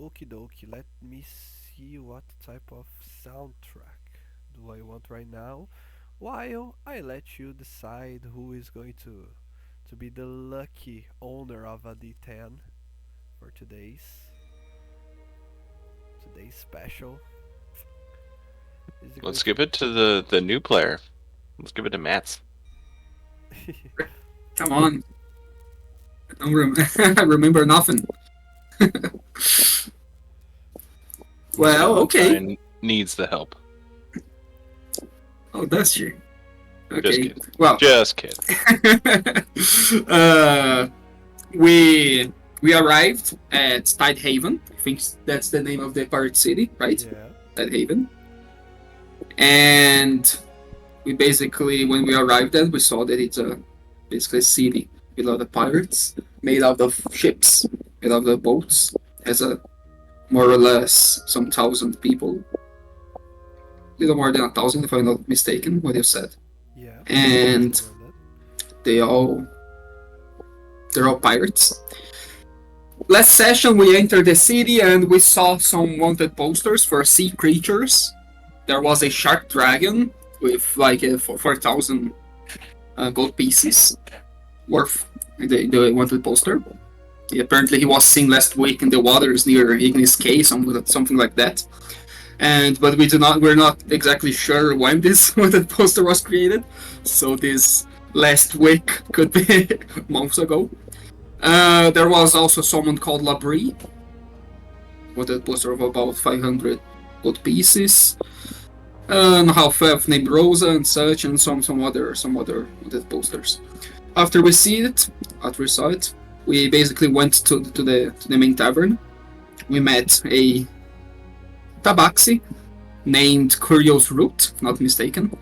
Okie dokie, let me see what type of soundtrack do I want right now, while I let you decide who is going to be the lucky owner of a D10 for today's special. Is it going Let's to give it to the new player. Let's give it to Mats. Come on. I don't remember nothing. Well, okay. Valentine needs the help. Oh, does she? Just Okay. kidding. Well, Just kidding. uh, we arrived at Tide Haven. I think that's the name of the pirate city, right? Yeah. Tide Haven. And we basically, when we arrived there, we saw that it's basically a city with a lot of pirates, made out of ships, made out of boats, has a more or less some thousand people, little more than 1,000 if I'm not mistaken. What you said, Yeah. and Remember that? they're all pirates. Last session, we entered the city and we saw some wanted posters for sea creatures. There was a shark dragon with like 4,000 gold pieces worth the wanted poster. Apparently, he was seen last week in the waters near Ignis Cay, something like that. But we're not exactly sure when this wanted poster was created. So this last week could be months ago. There was also someone called Labrie with a poster of about 500 gold pieces. Half-elf named Rosa and such, and some other posters. After we saw it, we basically went to the main tavern. We met a tabaxi named Curious Root, if not mistaken.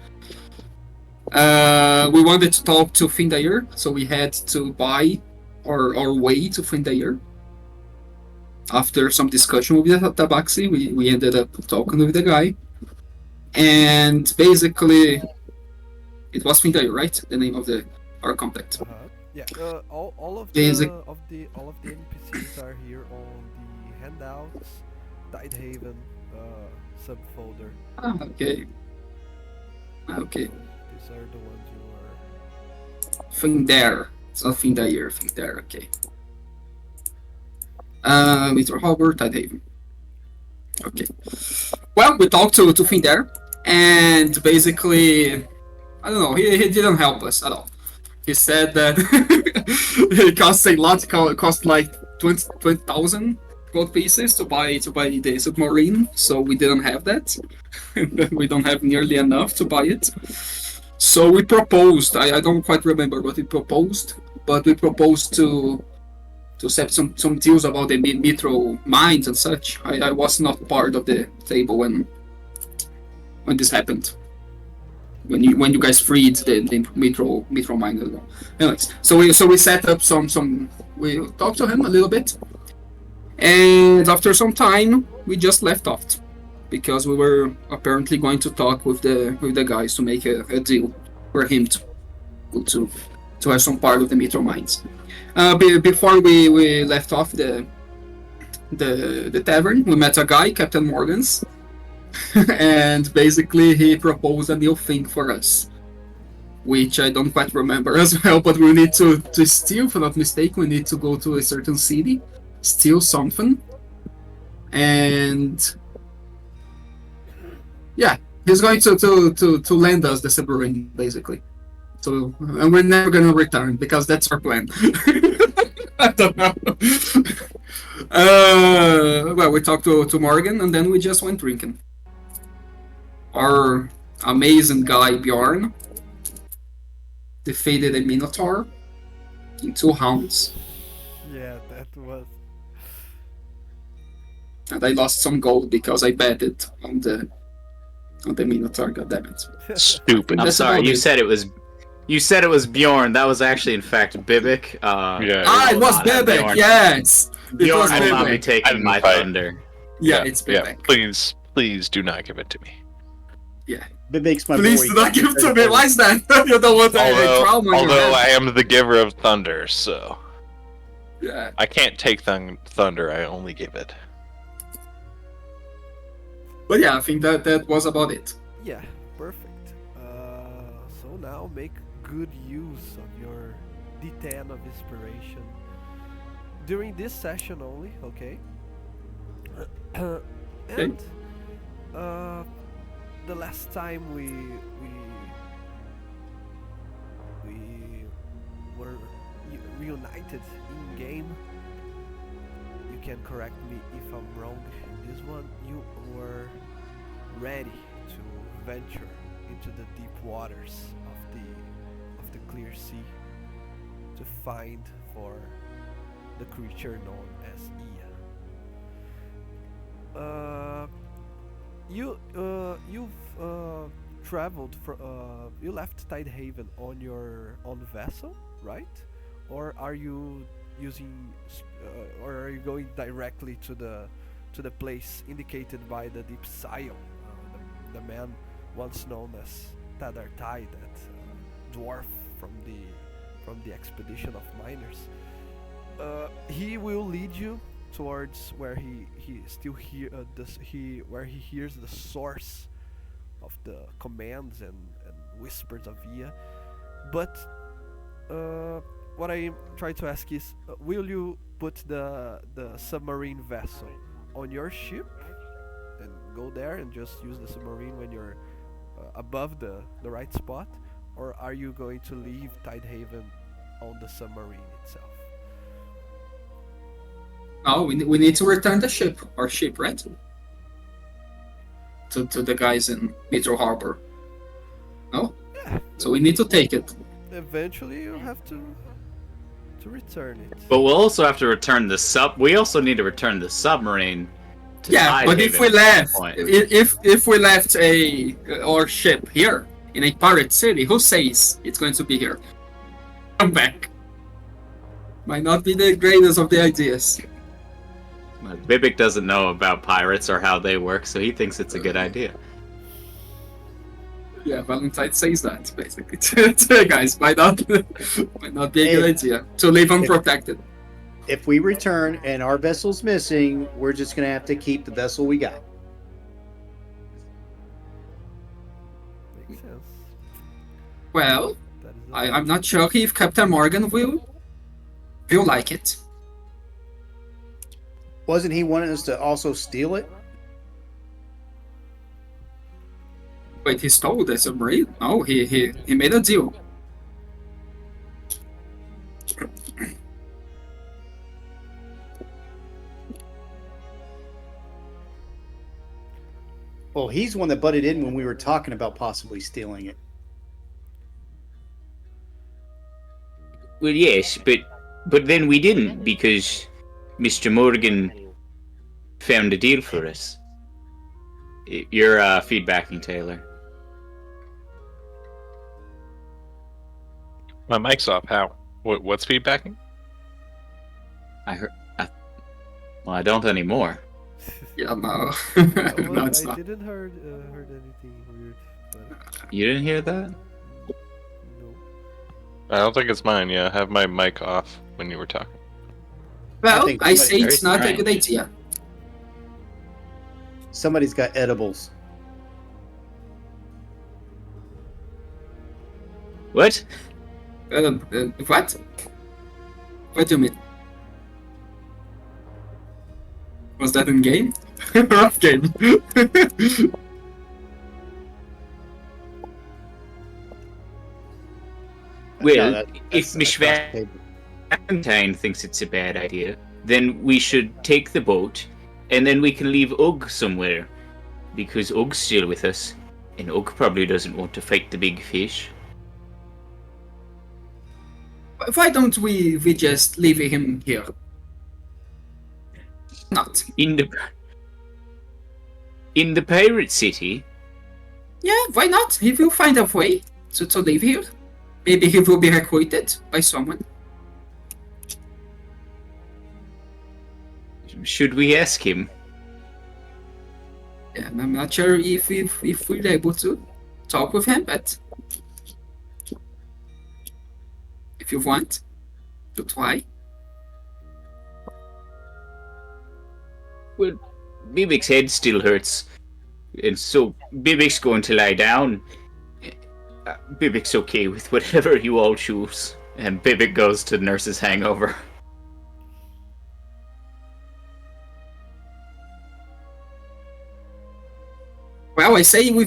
We wanted to talk to Findair, so we had to buy our way to Findair. After some discussion with the tabaxi, we ended up talking with the guy. And basically, it was Findair, right? The name of our contact. Yeah. All of Basic. the NPCs are here on the handouts, Tide Haven subfolder. Okay. These are the ones you are. Findair. It's not Findair. Findair. Okay. Mr. Harbor, Tide Haven. Okay. Well, we talked to Findair, and basically, I don't know, he didn't help us at all. He said that it costs a lot. It cost like 20,000 gold pieces to buy the submarine, so we didn't have that. We don't have nearly enough to buy it. So we proposed. I don't quite remember what we proposed, but we proposed to set some deals about the mithril mines and such. I was not part of the table when this happened. When you guys freed the mithril mine as well. Anyways, so we set up some. We talked to him a little bit, and after some time, we just left off because we were apparently going to talk with the guys to make a deal for him to have some part of the mithril mines. Before we left off the tavern, we met a guy, Captain Morgan's, and basically he proposed a new thing for us, which I don't quite remember as well, but we need to steal, if I'm not mistaken, we need to go to a certain city, steal something, and yeah, he's going to lend us the submarine, basically. So, and we're never gonna return because that's our plan. I don't know. Well, we talked to Morgan and then we just went drinking. Our amazing guy Bjorn defeated a Minotaur in 2 rounds. Yeah, that was. And I lost some gold because I betted on the Minotaur. Goddammit. Stupid. I'm That's sorry. about You it. said it was. You said it was Bjorn. That was actually, in fact, Bibbick. Yeah. It was not Bibbick. Bjorn. Yes, it Bjorn was will not be Bibbick. I taking didn't my fight. thunder. Yeah, it's Yeah. Bibbick. Please do not give it to me. Yeah. Bibbick's my Please boy. do not give it to me. Why is that? You don't want a trauma on your Although I head. am the giver of thunder, so Yeah. I can't take thunder. I only give it. But yeah, I think that was about it. Yeah, perfect. So now make good use of your D10 of inspiration during this session only, okay? And the last time we were reunited in game, you can correct me if I'm wrong. In this one, you were ready to venture into the deep waters of the clear sea to find for the creature known as Ia. You've traveled from you left Tidehaven on your own vessel, right? Or are you or are you going directly to the place indicated by the deep Sion, the man once known as Tadartai, that dwarf from the expedition of miners? He will lead you towards where where he hears the source of the commands and whispers of Ia. But what I try to ask is, will you put the submarine vessel on your ship and go there and just use the submarine when you're above the right spot, or are you going to leave Tidehaven on the submarine itself? Oh, we need to return our ship, right? To the guys in Metro Harbor. No? Yeah. So we need to take it. Eventually, you have to return it. But we'll also have to return the sub. We also need to return the submarine. To Yeah, but if we left, if we left our ship here in a pirate city, who says it's going to be here? Come back. Might not be the greatest of the ideas. Bibbick doesn't know about pirates or how they work, so he thinks it's a good idea. Yeah, Valentine says that basically to the guys. Might not be a good idea to leave unprotected. If we return and our vessel's missing, we're just gonna have to keep the vessel we got. Makes sense. Well, That is I'm not sure if Captain Morgan will like it. Wasn't he wanting us to also steal it? Wait, he stole the submarine? No, he made a deal. Well, he's the one that butted in when we were talking about possibly stealing it. Well, yes, but then we didn't because Mr. Morgan found a deal for us. You're feedbacking, Taylor. My mic's off. How? What's feedbacking? I heard. Well, I don't anymore. Yeah, no. Well, No, it's I not. didn't heard anything weird, but You didn't hear that? no. I don't think it's mine. Yeah, I have my mic off when you were talking. Well, think I say somebody- it's not a very good idea. Somebody's got edibles. What? What? What do you mean? Was that in game? Off game. Well, No, if Miss across the table. Valentine thinks it's a bad idea, then we should take the boat, and then we can leave Ugg somewhere, because Ugg's still with us, and Ugg probably doesn't want to fight the big fish. Why don't we just leave him here? Not. In the pirate city, Yeah, why not? He will find a way to live here. Maybe he will be recruited by someone. should we ask him? Yeah, I'm not sure if we're able to talk with him, but if you want to try. Well, Bibbick's head still hurts, And so Bibbick's going to lie down. Bibbick's okay with whatever you all choose. And Bibbick goes to nurse his hangover. Well, I say we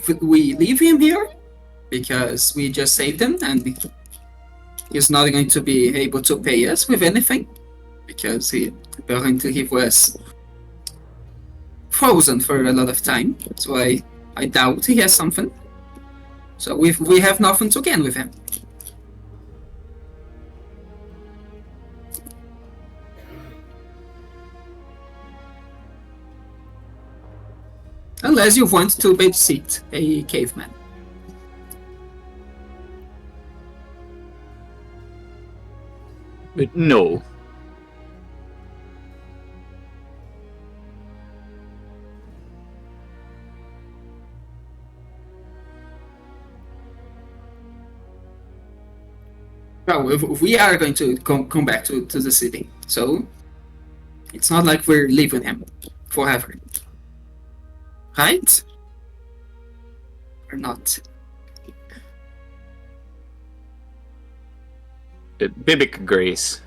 leave him here because we just saved him and he's not going to be able to pay us with anything because apparently he was frozen for a lot of time. So I doubt he has something. So we have nothing to gain with him. Unless you want to babysit a caveman. But no. Well, we are going to come back to the city, so it's not like we're leaving him forever. Right? Or not? Bibbick agrees.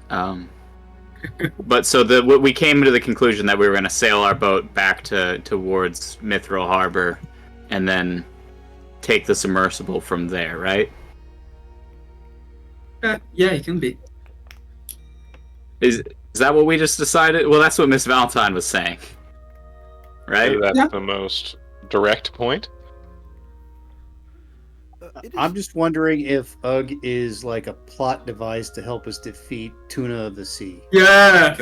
But so we came to the conclusion that we were going to sail our boat back towards Mithril Harbor, and then take the submersible from there, right? Yeah, it can be. Is that what we just decided? Well, that's what Miss Valentine was saying, right? That's Yeah. the most direct point. I'm just wondering if Ugg is like a plot device to help us defeat Tuna of the Sea. Yeah,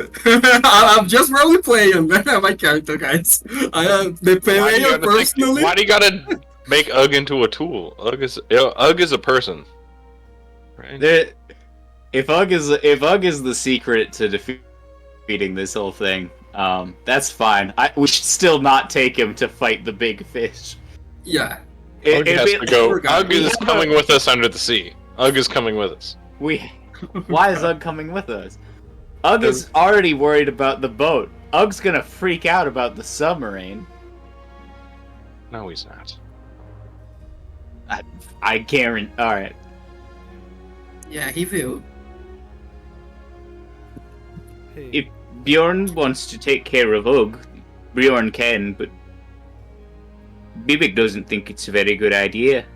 I'm just role playing my character, guys. The player personally. Why do you gotta make Ugg into a tool? Ugg is a person, right? If Ugg is the secret to defeating this whole thing, that's fine. We should still not take him to fight the big fish. Yeah. Ugg has to go. Ugg is have coming with us under the sea. Ugg is coming with us. Why is Ugg coming with us? Ugg is already worried about the boat. Ugg's gonna freak out about the submarine. No, he's not. I guarantee. All right. Yeah, he will. Hey, If Bjorn wants to take care of Ugg, Bjorn can, but Bibbick doesn't think it's a very good idea.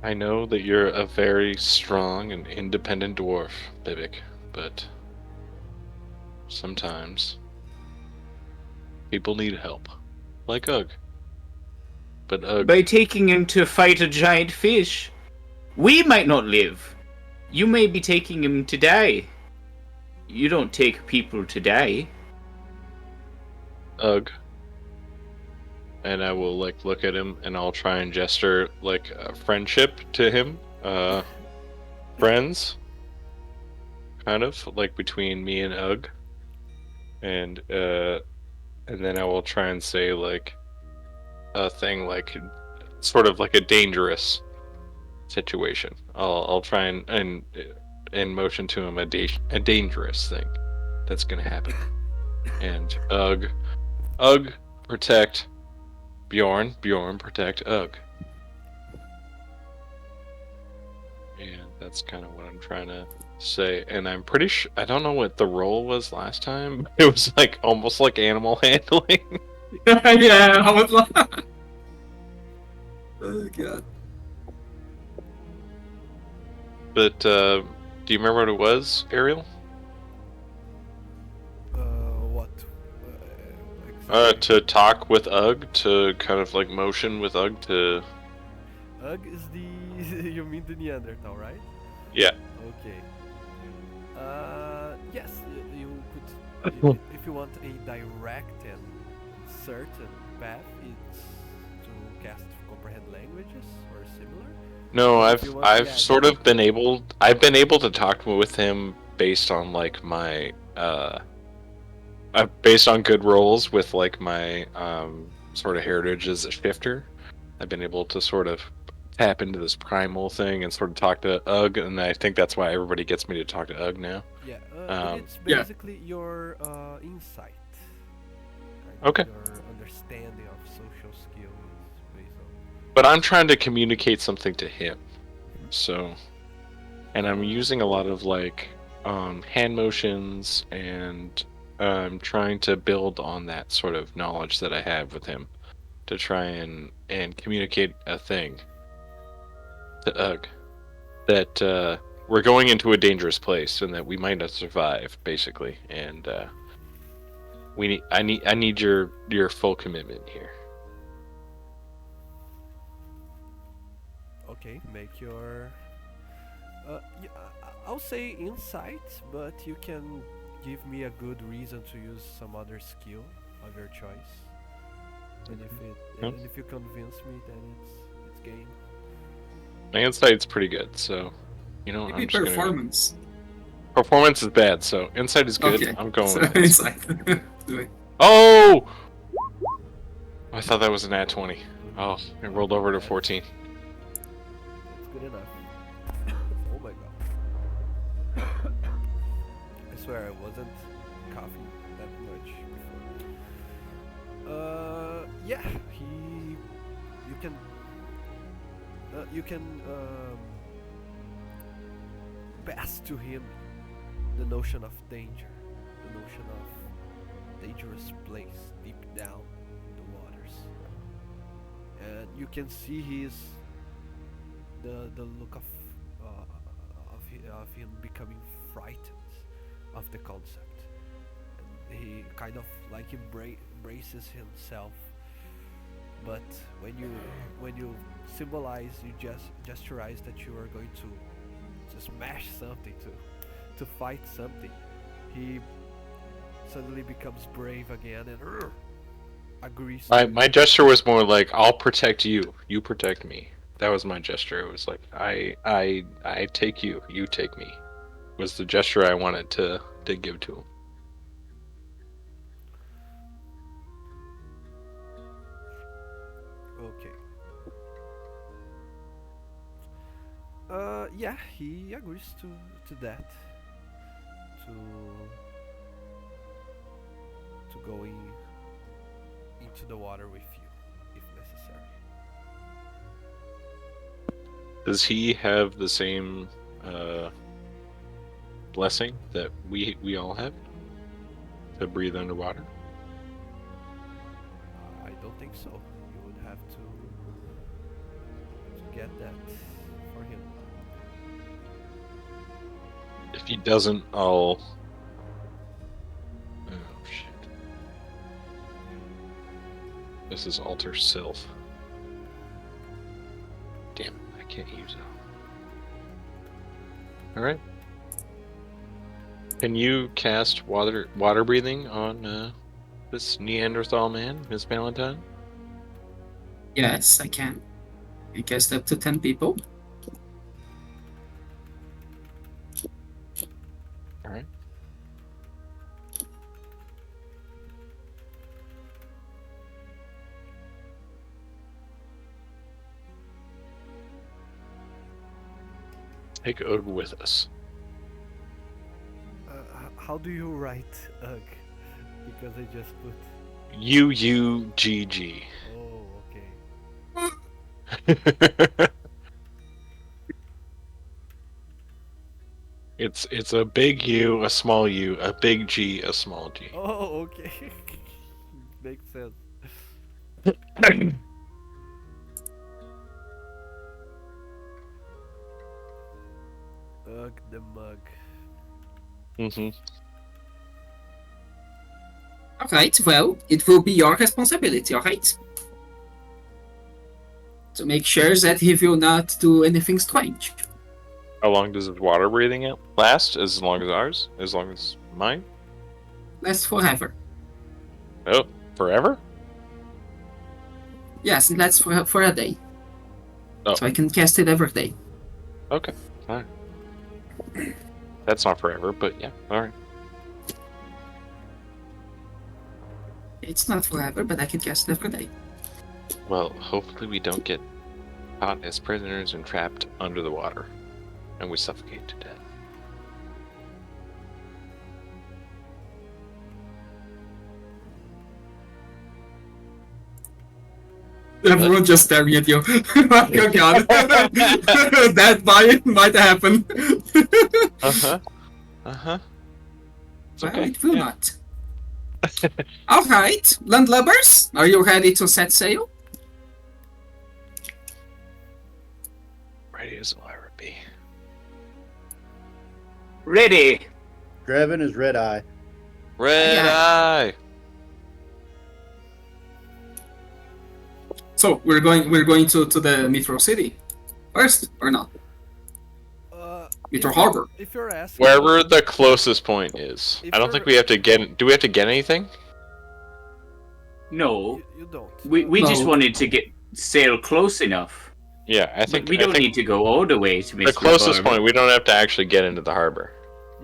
I know that you're a very strong and independent dwarf, Bibbick, but sometimes people need help, like Ugg. But Ugg, By taking him to fight a giant fish, we might not live. You may be taking him to die. You don't take people to die. Ugg. And I will look at him and I'll try and gesture friendship to him. Friends. Kind of like between me and Ugg. And then I will try and say a thing sort of like a dangerous situation. I'll try and motion to him a dangerous thing that's gonna happen. And Ugg protect Bjorn, protect Ugg. And that's kind of what I'm trying to say. And I'm pretty sure, I don't know what the role was last time, but it was almost like animal handling. Yeah, I was like... Oh, God. But, do you remember what it was, Ariel? what? To talk with Ugg, to kind of motion with Ugg to... Ugg is the... you mean the Neanderthal, right? Yeah. Okay. Yes, you could... if you want a direct and certain path, it's to cast comprehend languages or similar. No, If you want- I've yeah, sort of been able... I've been able to talk with him based on my based on good rolls with my sort of heritage as a shifter. I've been able to sort of tap into this primal thing and sort of talk to Ugg, and I think that's why everybody gets me to talk to Ugg now. Yeah, Um, it's yeah. basically your insight. Okay. Your understanding of social skill is based on. But I'm trying to communicate something to him. So, and I'm using a lot of like hand motions, and I'm trying to build on that sort of knowledge that I have with him to try and communicate a thing to Ugg that we're going into a dangerous place and that we might not survive, basically. And I need your full commitment here. Okay, make your. I'll say insight, but you can give me a good reason to use some other skill of your choice. And if you convince me, then it's game. My insight's pretty good, so you know Maybe I'm just performance. Performance is bad, so insight is good. Okay. I'm going So with insight. Do it. Oh! I thought that was an at 20. Oh, it rolled over to 14. It's good enough. Oh my god. I swear I wasn't coughing that much before. Yeah, you can pass to him the notion of danger, the notion of dangerous place deep down in the waters, and you can see the look of him becoming frightened of the concept, and he kind of like embraces himself. But when you symbolize, you just gesturize that you are going to smash something, to fight something, he suddenly becomes brave again and agrees. My gesture was more like, I'll protect you, you protect me. That was my gesture. It was like, I take you, you take me. Was the gesture I wanted to give to him. Okay. Yeah, he agrees to that. To going into the water with you, if necessary. Does he have the same blessing that we all have to breathe underwater? I don't think so. You would have to get that for him. If he doesn't, I'll. Oh shit! This is alter self. Damn it! I can't use it. All right. Can you cast water breathing on this Neanderthal man, Miss Valentine? Yes, I can. I cast up to 10 people. All right. Take Ugg with us. How do you write Ugg? Because I just put. UUGG. Oh, okay. It's a big U, a small U, a big G, a small G. Oh, okay. Makes sense. Ugg the mug. Mm-hmm. Alright, well, it will be your responsibility, alright? To make sure that he will not do anything strange. How long does his water breathing last? As long as ours? As long as mine? Lasts forever. Oh, forever? Yes, it lasts for a day. Oh. So I can cast it every day. Okay, alright. That's not forever, but yeah, alright. It's not forever, but I can cast it every day. Well, hopefully we don't get caught as prisoners and trapped under the water, and we suffocate to death. Everyone just staring at you. Like, oh god. That might happen. It's Well, okay. it will Yeah. not. Alright, landlubbers, are you ready to set sail? Ready as I'll ever be. Ready. Drevon is red eye. Red Yeah. eye. So we're going to the Metro City first, or not? Metro Harbor. If you're asking, Wherever the closest point is. If I don't you're- think we have to get. Do we have to get anything? No, you don't. we just No. wanted to get sail close enough. Yeah, I think But we I don't think need to go all the way to the Mr. closest Barber. point. We don't have to actually get into the harbor,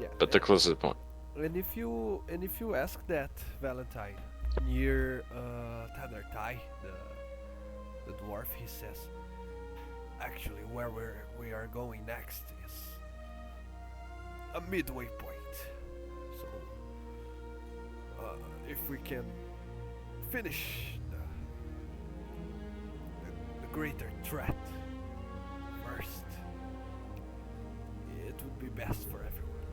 Yeah. but the closest point. And if you ask that Valentine near Tadartai, the dwarf, he says, actually where we are going next is a midway point. So if we can finish the greater threat first, it would be best for everyone.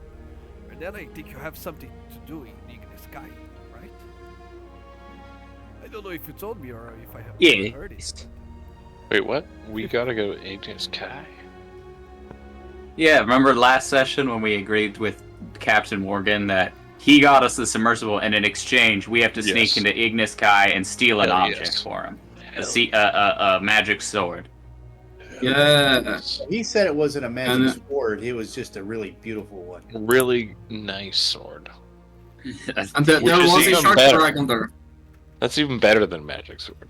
And then I think you have something to do in Ignis Sky, right? I don't know if you told me or if I have Yeah. heard it. Wait, what? We gotta go to Ignis Kai. Yeah, remember last session when we agreed with Captain Morgan that he got us the submersible, and in exchange we have to sneak Yes. into Ignis Kai and steal an Hell object yes. for him. Hell A magic sword. Yeah. He said it wasn't a magic And, sword. It was just a really beautiful one. Really nice sword. And there Which is was a even shark better. dragon there. That's even better than magic sword.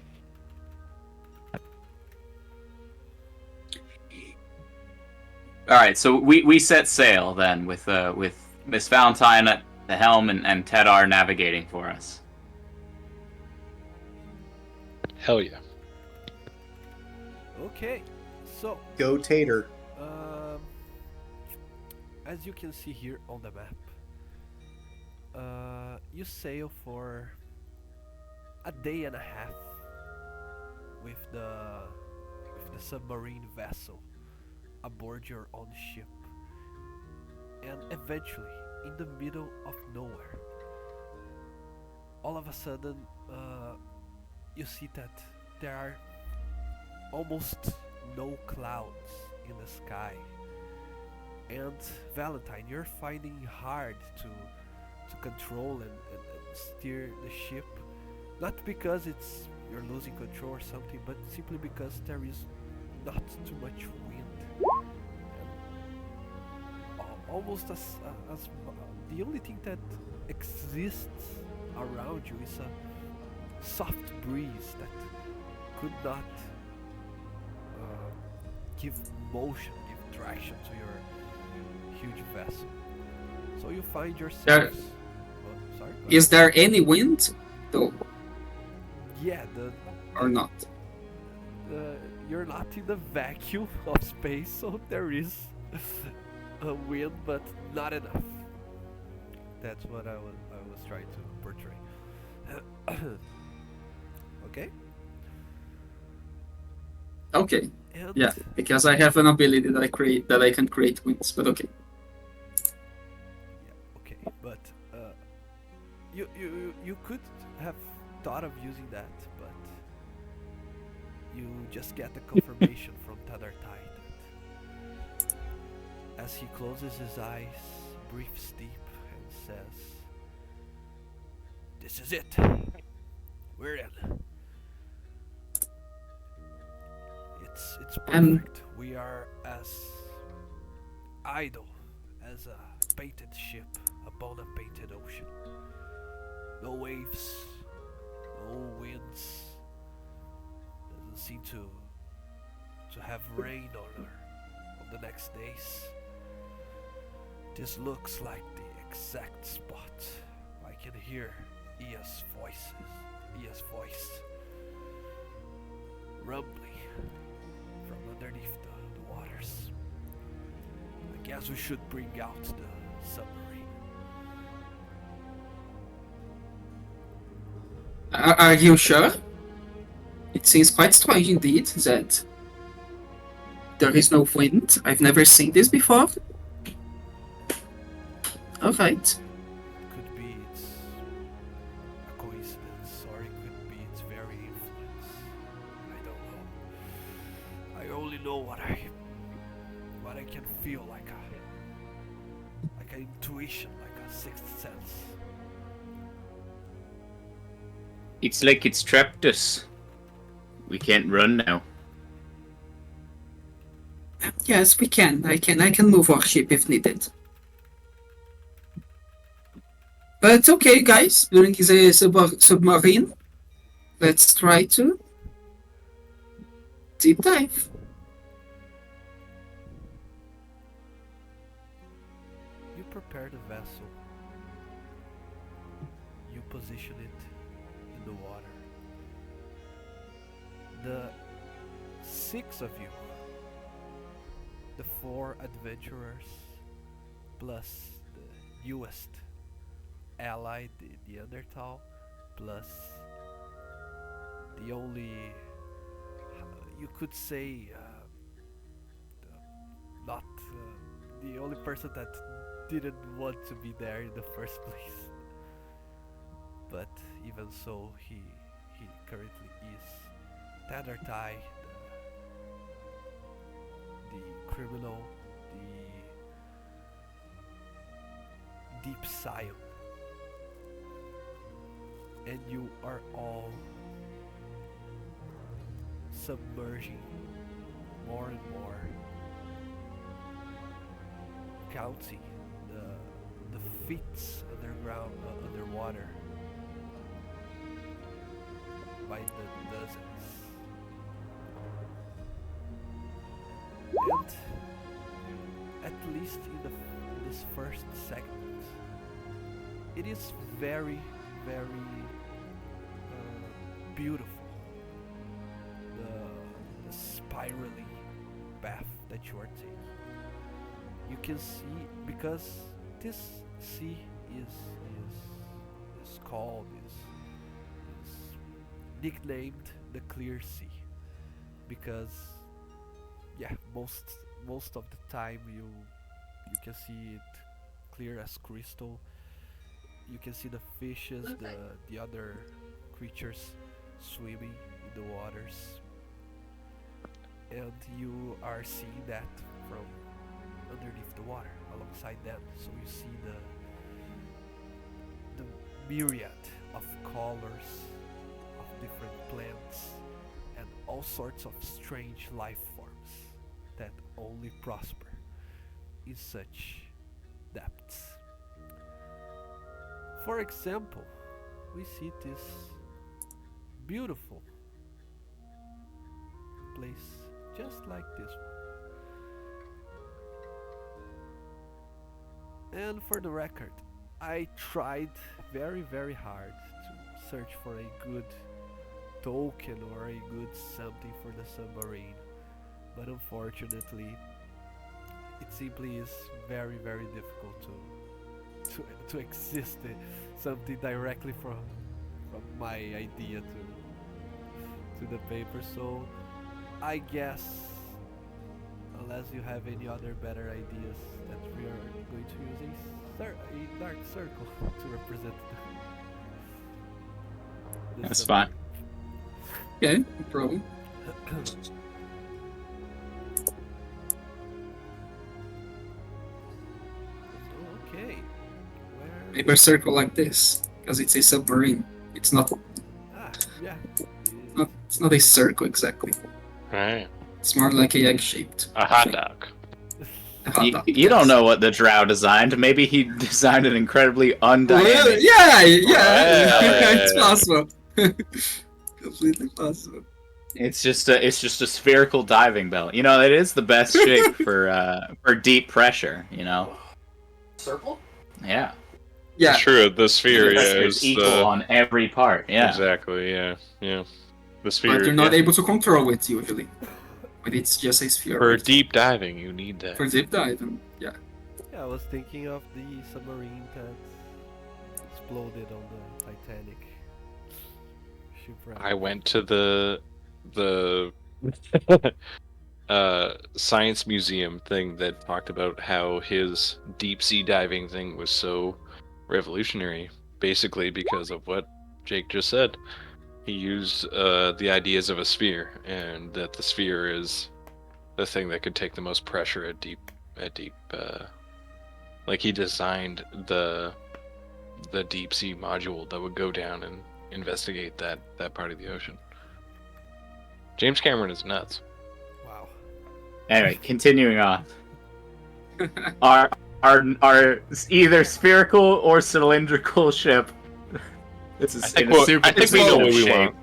All right, so we set sail then with Miss Valentine at the helm and Tedar navigating for us. Hell yeah. Okay, so Go Tater. as you can see here on the map, you sail for a day and a half with the submarine vessel aboard your own ship, and eventually, in the middle of nowhere, all of a sudden, you see that there are almost no clouds in the sky. And Valentine, you're finding it hard to control and steer the ship, not because you're losing control or something, but simply because there is not too much wind. Almost as the only thing that exists around you is a soft breeze that could not give motion, give traction to your huge vessel. So you find yourselves. Sorry. go Is there any wind, though, ahead. Yeah, or not? you're not in the vacuum of space, so there is a wind, but not enough. That's what I was trying to portray. Okay. Okay. And Yeah, because I have an ability that I can create winds, but okay. Yeah, okay, but you could have thought of using that, but you just get the confirmation from Tadartai that as he closes his eyes, breathes deep, and says, "This is it. We're in. It's perfect. We are as idle as a painted ship upon a painted ocean. No waves, no winds. Doesn't seem to have rain on the next days. This looks like the exact spot. I can hear Ia's voice rumbling from underneath the waters. I guess we should bring out the submarine." Are you sure? It seems quite strange indeed that there is no wind. I've never seen this before. Alright. Could be it's a coincidence, or it could be it's very influence. I don't know. I only know what I can feel like an intuition, like a sixth sense. It's like it's trapped us. We can't run now. Yes, we can. I can move our ship if needed. But okay, guys, during the submarine, let's try to deep dive. You prepare the vessel. You position it in the water. The 6 of you, the 4 adventurers, plus the newest ally, the Neanderthal, plus the only, you could say, not the only person that didn't want to be there in the first place. But even so, he currently is. Tannertai, the criminal, the deep scion. And you are all submerging more and more, counting the feet underground, underwater, by the dozens. And at least in this first segment, it is very, very beautiful. The spiraling path that you are taking. You can see, because this sea is called, is nicknamed the Clear Sea, because yeah, most of the time you can see it clear as crystal. You can see the fishes, the other creatures swimming in the waters, and you are seeing that from underneath the water alongside them. So you see the myriad of colors of different plants and all sorts of strange life forms that only prosper in such depths. For example, we see this beautiful place just like this one. And for the record, I tried very, very hard to search for a good token or a good something for the submarine, but unfortunately it simply is very, very difficult to exist something directly from my idea to the paper. So I guess, unless you have any other better ideas, that we are going to use a dark circle to represent the That's submarine. fine. Yeah, no problem. Okay, where? Maybe a circle like this, because it's a submarine. It's not. Yeah. It's not a circle exactly. Right. It's more like a egg-shaped. A hot dog. A hot You, dog, you don't yes. know what the Drow designed. Maybe he designed an incredibly undynamic. Well, yeah, Yeah. it's possible. Completely possible. It's just a spherical diving bell. You know, it is the best shape for deep pressure. You know. Circle? Yeah. Yeah, True, the sphere, The yeah, pressure is is equal on every part. Yeah. exactly, yeah. The sphere. but you're not yeah. able to control it usually. But it's just a sphere. For deep diving, you need that. For deep diving, yeah. Yeah, I was thinking of the submarine that exploded on the Titanic shipwreck. I went to the the science museum thing that talked about how his deep sea diving thing was so revolutionary, basically because of what Jake just said. He used the ideas of a sphere, and that the sphere is the thing that could take the most pressure at deep. Like he designed the deep sea module that would go down and investigate that part of the ocean. James Cameron is nuts. Wow. Anyway, continuing on. Our either spherical or cylindrical ship. This is I think we know what we want.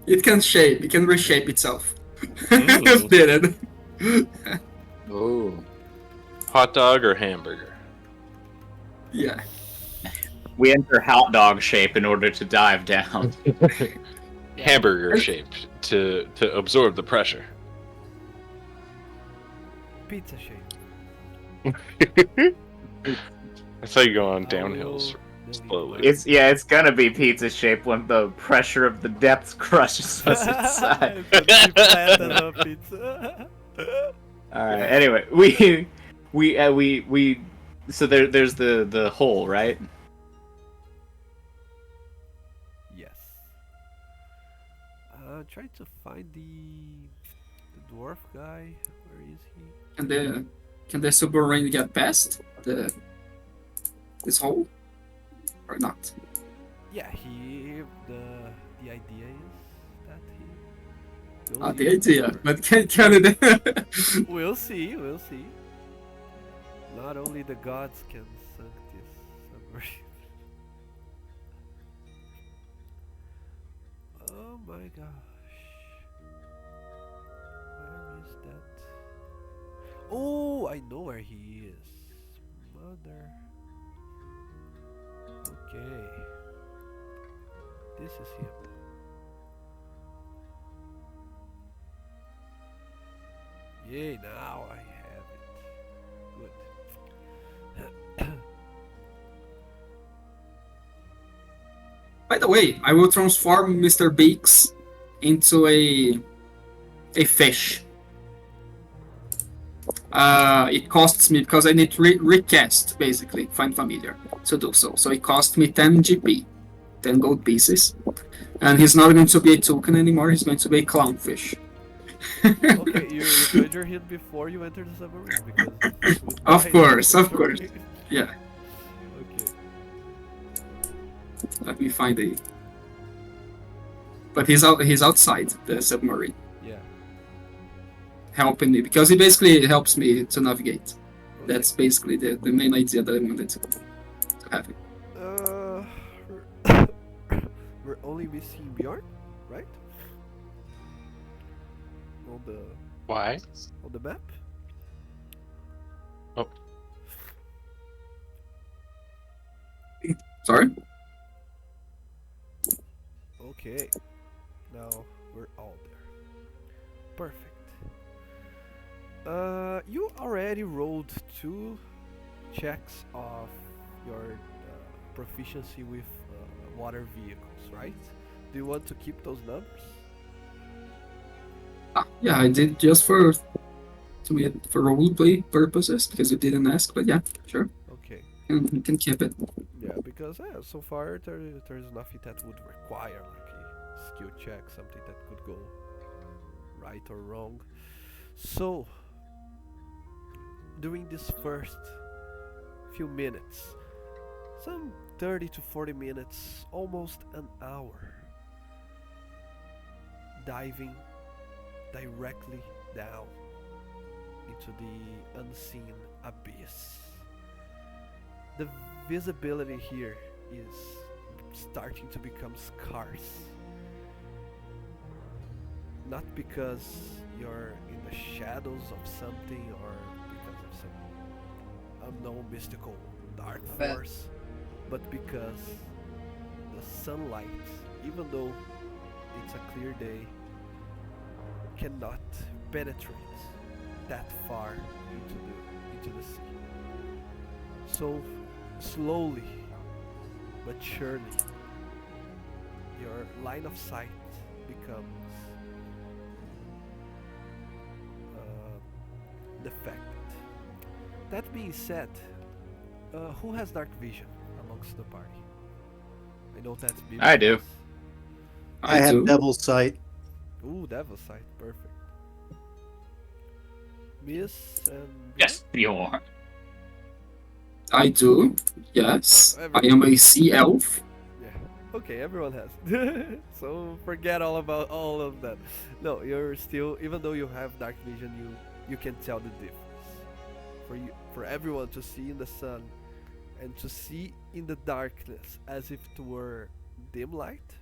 It can shape. It can reshape itself. Mm. If needed. Oh. Hot dog or hamburger? Yeah. We enter hot dog shape in order to dive down. Hamburger shaped to absorb the pressure. Pizza shape. That's how you go on I downhills will slowly. It's gonna be pizza shape when the pressure of the depths crushes us inside. It's gonna be flat as a pizza. All right. Anyway, we so there's the hole, right? Yes. Try to find the dwarf guy. Where is he? Can the submarine get past this hole or not? Yeah, the idea is that he. goes Not the in idea, deeper. but can it? We'll see. We'll see. Not only the gods can sink this submarine. Oh my gosh. Where is that? Oh, I know where he is. Mother. Okay. This is him. Yay, now I have it. Good. By the way, I will transform Mr. Beaks into a fish. It costs me because I need to recast, basically, find familiar to do so. So it cost me 10 GP, 10 gold pieces. And he's not going to be a token anymore, he's going to be a clownfish. Okay, you treasure him before you enter the submarine because the fish would Of die course, of before course. you- Yeah, Okay. let me find a. But he's outside the submarine, Yeah. helping me because he basically helps me to navigate. Okay. That's basically the main idea that I wanted to have. We're only missing Bjorn, right? Why? On the map. Oh, Sorry. Okay. Now we're all there. Perfect. You already rolled 2 checks of your proficiency with water vehicles, right? Do you want to keep those numbers? Yeah, I did just for roleplay purposes because you didn't ask, but yeah, sure, Okay. you can keep it. Yeah, because so far there's nothing that would require like a skill check, something that could go right or wrong. So, during this first few minutes, some 30 to 40 minutes, almost an hour, diving directly down into the unseen abyss. The visibility here is starting to become scarce. Not because you're in the shadows of something or because of some unknown mystical dark force, but because the sunlight, even though it's a clear day, cannot penetrate that far into the sea. So slowly but surely your line of sight becomes defected. That being said, who has dark vision amongst the party? I know that's Bibbick. I do. I have do. Devil's Sight. Ooh, Devil Sight, perfect. Miss and Yes, Bjorn. I do. Yes. I Everyone. am a sea elf. Yeah. Okay, everyone has. So forget all about all of that. No, you're still, even though you have dark vision, you can tell the difference. For everyone to see in the sun and to see in the darkness as if it were dim light,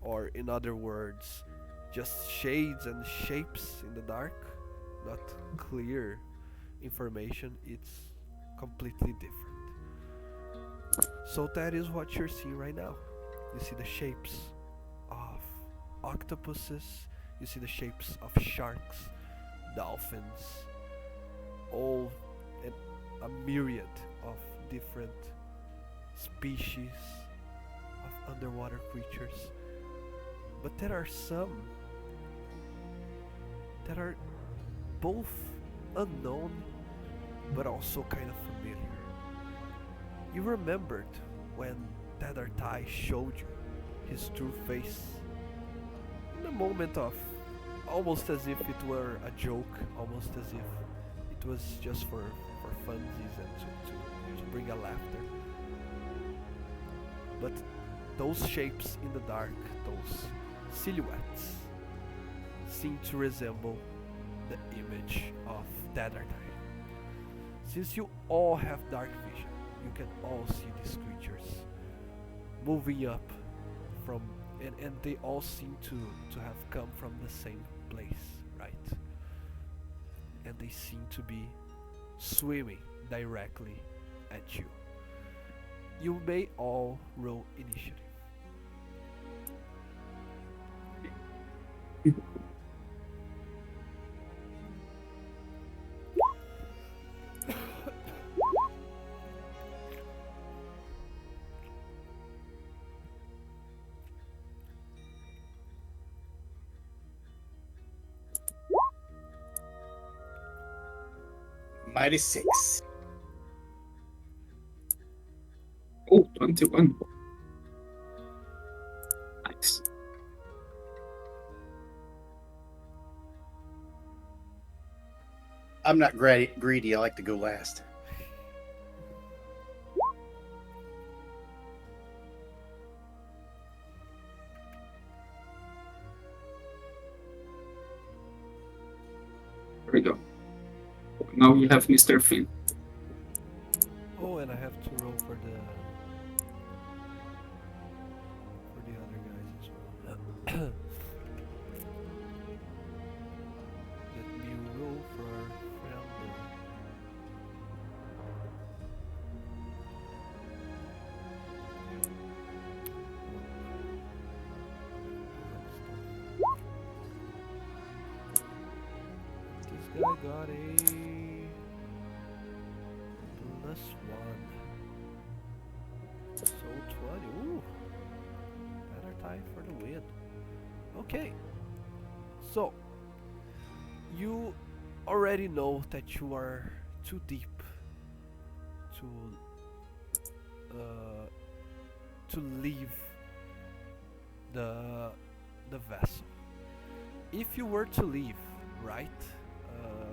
or in other words, just shades and shapes in the dark, not clear information, it's completely different. So that is what you're seeing right now. You see the shapes of octopuses, you see the shapes of sharks, dolphins, all and a myriad of different species of underwater creatures. But there are some that are both unknown but also kind of familiar. You remembered when Tadartai showed you his true face in a moment of almost as if it were a joke, almost as if it was just for funsies and to bring a laughter. But those shapes in the dark, those silhouettes, seem to resemble the image of Tadartai. Since you all have dark vision, you can all see these creatures moving up from, and they all seem to have come from the same place, right? And they seem to be swimming directly at you. You may all roll initiative. Mighty 6. Oh, 21. Nice. I'm not greedy. I like to go last. There we go. Now we have Mr. Finn. Oh, and I have to roll for the other guys as well. Let me roll for our friend. This guy got a +1. So 20. Ooh. Better tie for the win. Okay. So, you already know that you are too deep to leave the vessel. If you were to leave, right,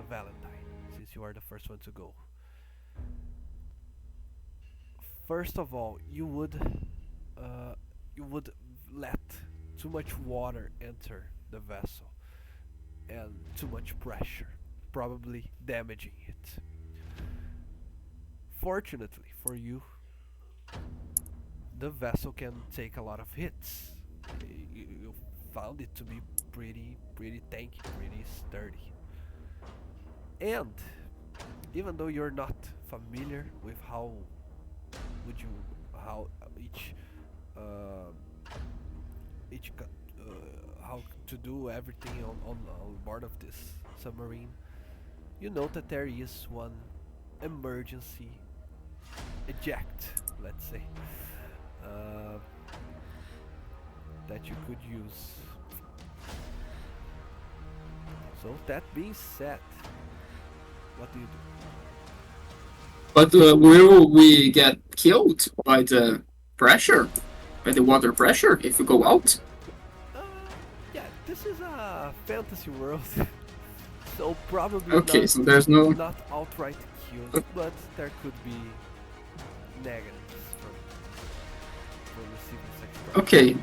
Valentine, since you are the first one to go. First of all, you would let too much water enter the vessel and too much pressure, probably damaging it. Fortunately for you, the vessel can take a lot of hits. You found it to be pretty tanky, pretty sturdy. And even though you're not familiar with how how to do everything on board of this submarine, you know that there is one emergency eject, let's say, that you could use. So that being said, What do you do? But will we get killed by the pressure? By the water pressure if we go out? Uh, yeah, this is a fantasy world, so probably Okay, not, so there's no... not outright kills, but there could be negatives from receiving sex trafficking. Okay.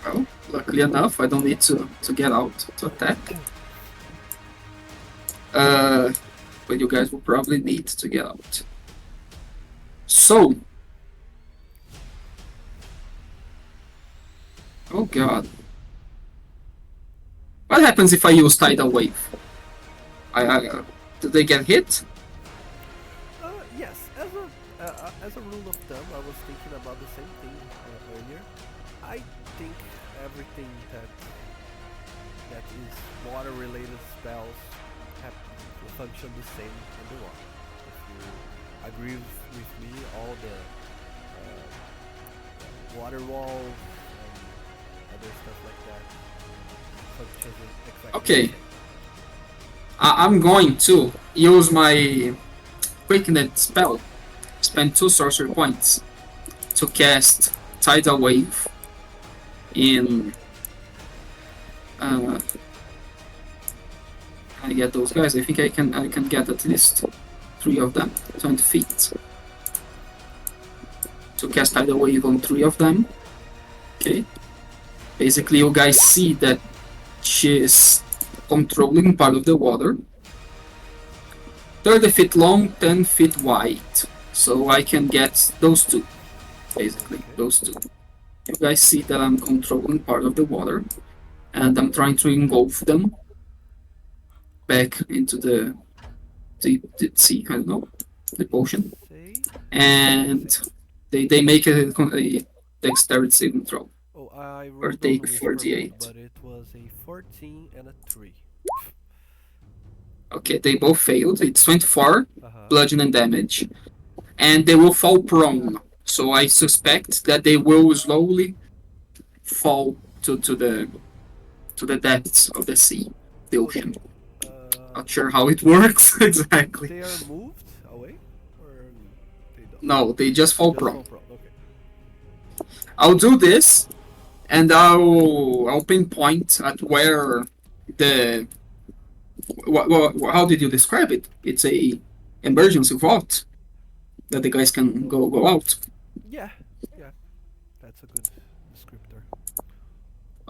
Well, luckily enough, I don't need to get out to attack. But you guys will probably need to get out. So... Oh god. What happens if I use tidal wave? Do they get hit? Yes, as a rule of thumb, I was thinking about the same thing earlier. I think everything that is water-related spells have function the same in the water. If you agree with me, all the water walls and other stuff like that functions exactly Okay. the same. I'm going to use my Quicknet spell. Spend 2 sorcery points to cast Tidal Wave in... I get those guys. I think I can get at least 3 of them. 20 feet. To cast Tidal Wave on 3 of them. Okay. Basically, you guys see that she is controlling part of the water. 30 feet long, 10 feet wide. So I can get those 2. Basically, those 2. You guys see that I'm controlling part of the water. And I'm trying to engulf them back into the sea, I don't know, the ocean. And they make a dexterity saving throw. Oh, I Or rolled take on with 48. promote, but it was a 14 and a 3. Okay, they both failed. It's 24 Uh-huh. bludgeoning damage. And they will fall prone. So I suspect that they will slowly fall to the depths of the sea, the ocean. Not sure how it works exactly. They are moved away, or they don't? No, they just fall Just prone. fall prone, okay. I'll do this, and I'll pinpoint at where the... how did you describe it? It's a emergency vault that the guys can go out. Yeah, that's a good descriptor.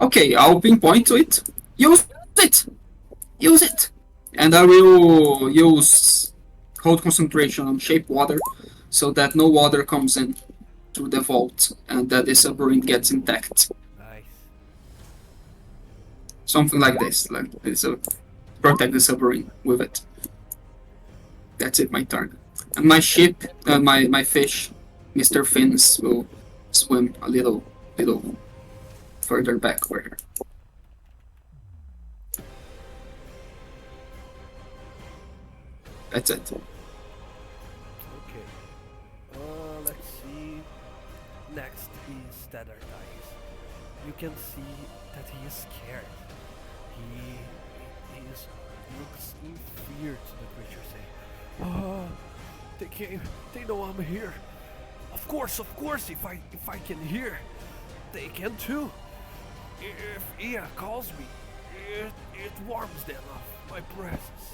Okay, I'll pinpoint to it. Use it! Use it! And I will use hold concentration on shape water so that no water comes in through the vault and that the submarine gets intact. Nice. Something like this. Like this, protect the submarine with it. That's it, my turn. And my ship, my fish, Mr. Fins, will swim a little further backward. That's it. Okay. Let's see. Next is Standardize. You can see that he is scared. He looks in fear to the creature, saying, "Oh, they came. They know I'm here. Of course. If I can hear, they can too. If Ia calls me, it warms them of my presence.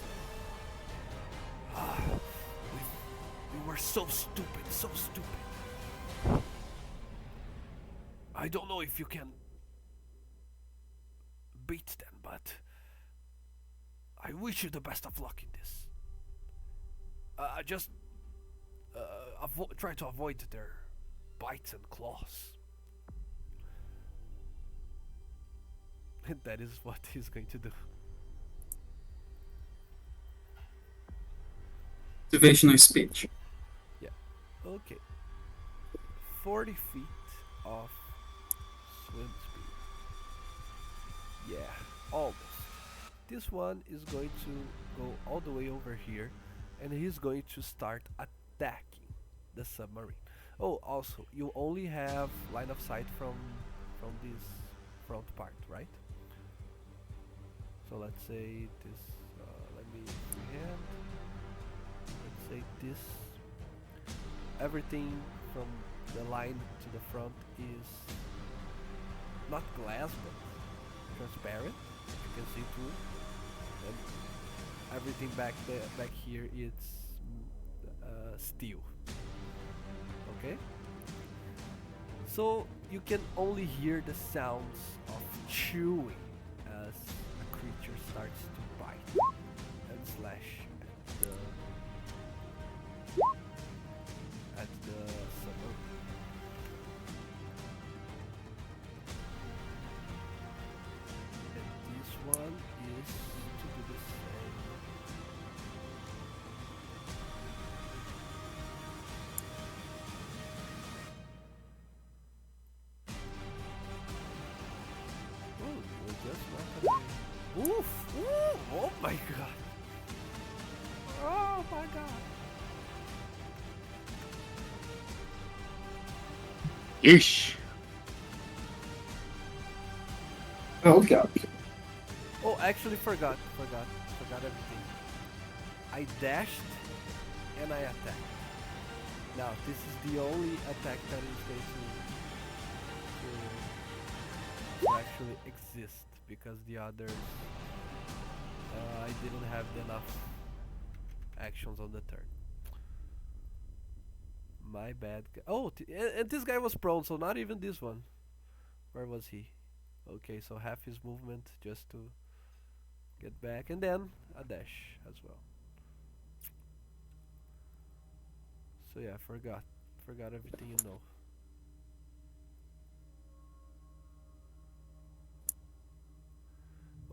We were so stupid. I don't know if you can beat them, but I wish you the best of luck in this. Just try to avoid their bites and claws." And that is what he's going to do. Motivational speech. Okay. 40 feet of swim speed. Yeah, almost. This one is going to go all the way over here, and he's going to start attacking the submarine. Oh, also, you only have line of sight from this front part, right? So let's say this. Let me freehand. Let's say this. Everything from the line to the front is not glass but transparent. You can see through. And everything back here is steel. Okay. So you can only hear the sounds of chewing as a creature starts to bite and slash at the submarine. And this one is to do the same. Oh, we just walked away. Oof! Ooh! Oh my god! Oh my god! Yeesh. Oh god. Oh, actually forgot everything. I dashed and I attacked. Now this is the only attack that is going to actually exist because the others I didn't have enough actions on the turn. My bad. Oh, and this guy was prone, so not even this one. Where was he? Okay, so half his movement just to get back, and then a dash as well. So yeah, forgot everything you know.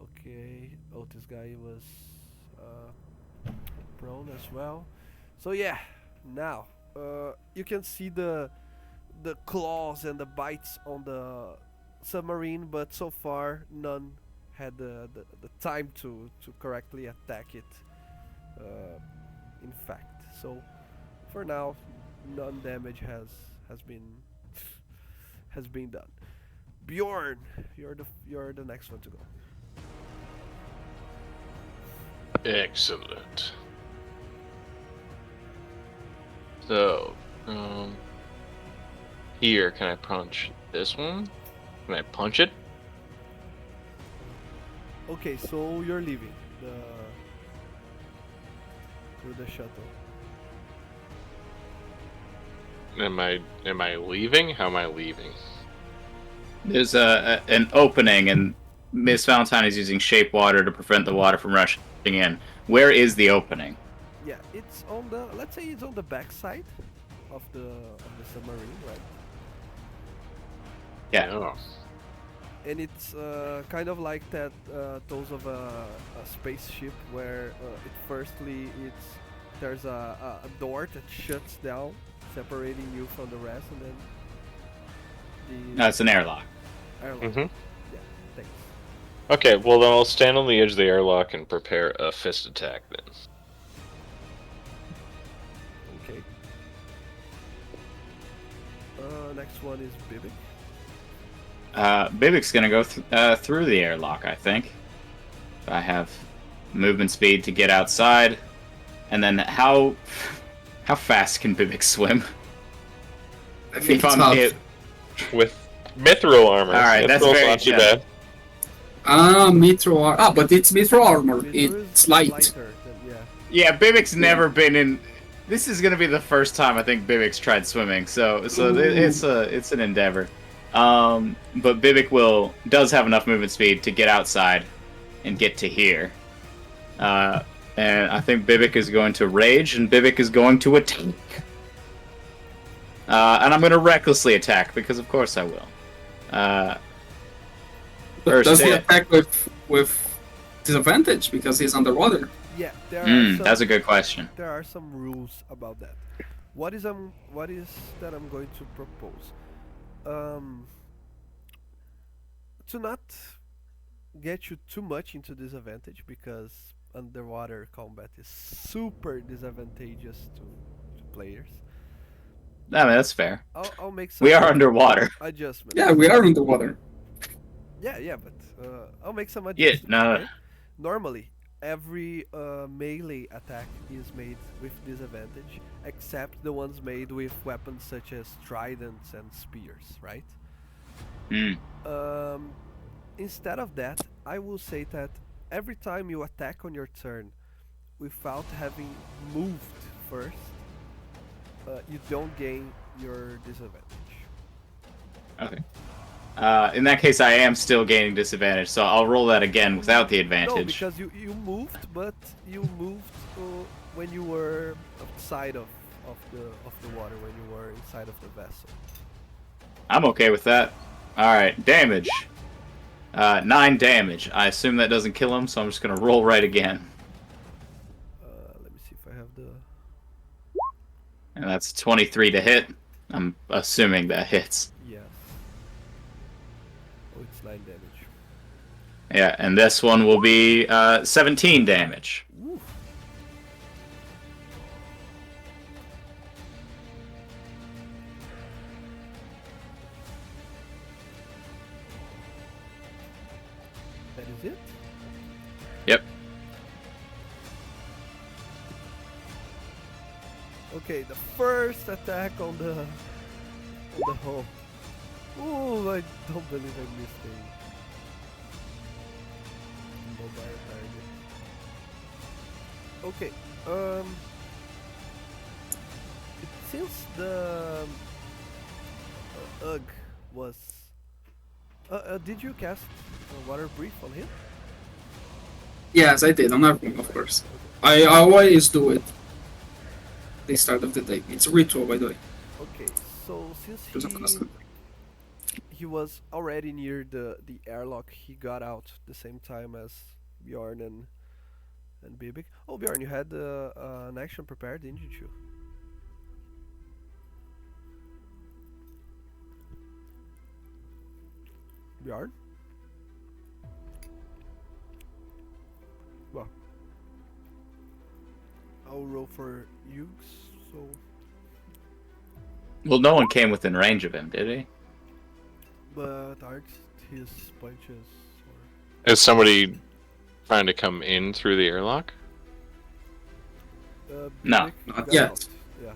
Okay. Oh, this guy was prone as well. So yeah, now you can see the claws and the bites on the submarine, but so far none had the time to correctly attack it. In fact, so for now, none damage has been done. Bjorn, you're the next one to go. Excellent. So, here, can I punch this one? Can I punch it? Okay, so you're leaving the shuttle. Am I leaving? How am I leaving? There's an opening, and Miss Valentine is using shape water to prevent the water from rushing in. Where is the opening? Yeah, it's on the, let's say it's on the back side of the submarine, right? Yeah. Oh. And it's kind of like that those of a spaceship where there's a door that shuts down, separating you from the rest, and then No, it's an airlock. airlock. Mm-hmm. Yeah, thanks. Okay, well then I'll stand on the edge of the airlock and prepare a fist attack then. Okay. Next one is Bibbick. Bibbick's gonna go through the airlock, I think. I have movement speed to get outside, and then how fast can Bibbick swim? I think If it's I'm about hit, With mithril armor. Alright, that's Mithril's very not too gentle. bad. Mithril armor. Ah, but it's Mithril armor. Mithril It's is light. lighter than, yeah. yeah, Bibbick's never been in. This is gonna be the first time I think Bibbick's tried swimming, so Ooh. it's an endeavor. But Bibbick does have enough movement speed to get outside and get to here. And I think Bibbick is going to rage, and Bibbick is going to attack. And I'm going to recklessly attack, because of course I will. First Does he hit. attack with disadvantage because he's underwater? Yeah, there are That's a good question. there are some rules about that. What is that I'm going to propose? To not get you too much into disadvantage, because underwater combat is super disadvantageous to players. I mean, that's fair. I'll make some We are underwater. adjustments. Yeah, we are underwater. Yeah, but I'll make some Yeah, adjustments. no. Okay? Normally, every melee attack is made with disadvantage, except the ones made with weapons such as tridents and spears, right? Hmm. Um, Instead of that, I will say that every time you attack on your turn without having moved first, you don't gain your disadvantage. Okay. In that case, I am still gaining disadvantage, so I'll roll that again without the No, advantage. because you moved, but you moved when you were outside of the water, when you were inside of the vessel. I'm okay with that. Alright, damage. 9 damage. I assume that doesn't kill him, so I'm just gonna roll right again. Let me see if I have the. And that's 23 to hit. I'm assuming that hits. Yes. Oh, it's 9 damage. Yeah, and this one will be 17 damage. Woo. That is it? Yep. Okay, the first attack on the hole. Oh, I don't believe I missed a mobile target. Okay, since the Ugg was, did you cast water breath on him? Yes, I did. On everyone, of course. I always do it. The start of the day. It's a ritual, by the way. Okay, so since It's a custom. he was already near the airlock, he got out the same time as Bjorn and Bibbick. Oh, Bjorn, you had an action prepared, didn't you? Bjorn? Well, I'll roll for Yugs, so Well, no one came within range of him, did he? but aren't his punches or Is somebody trying to come in through the airlock? No. Bibbick Not got yet. out. Yeah,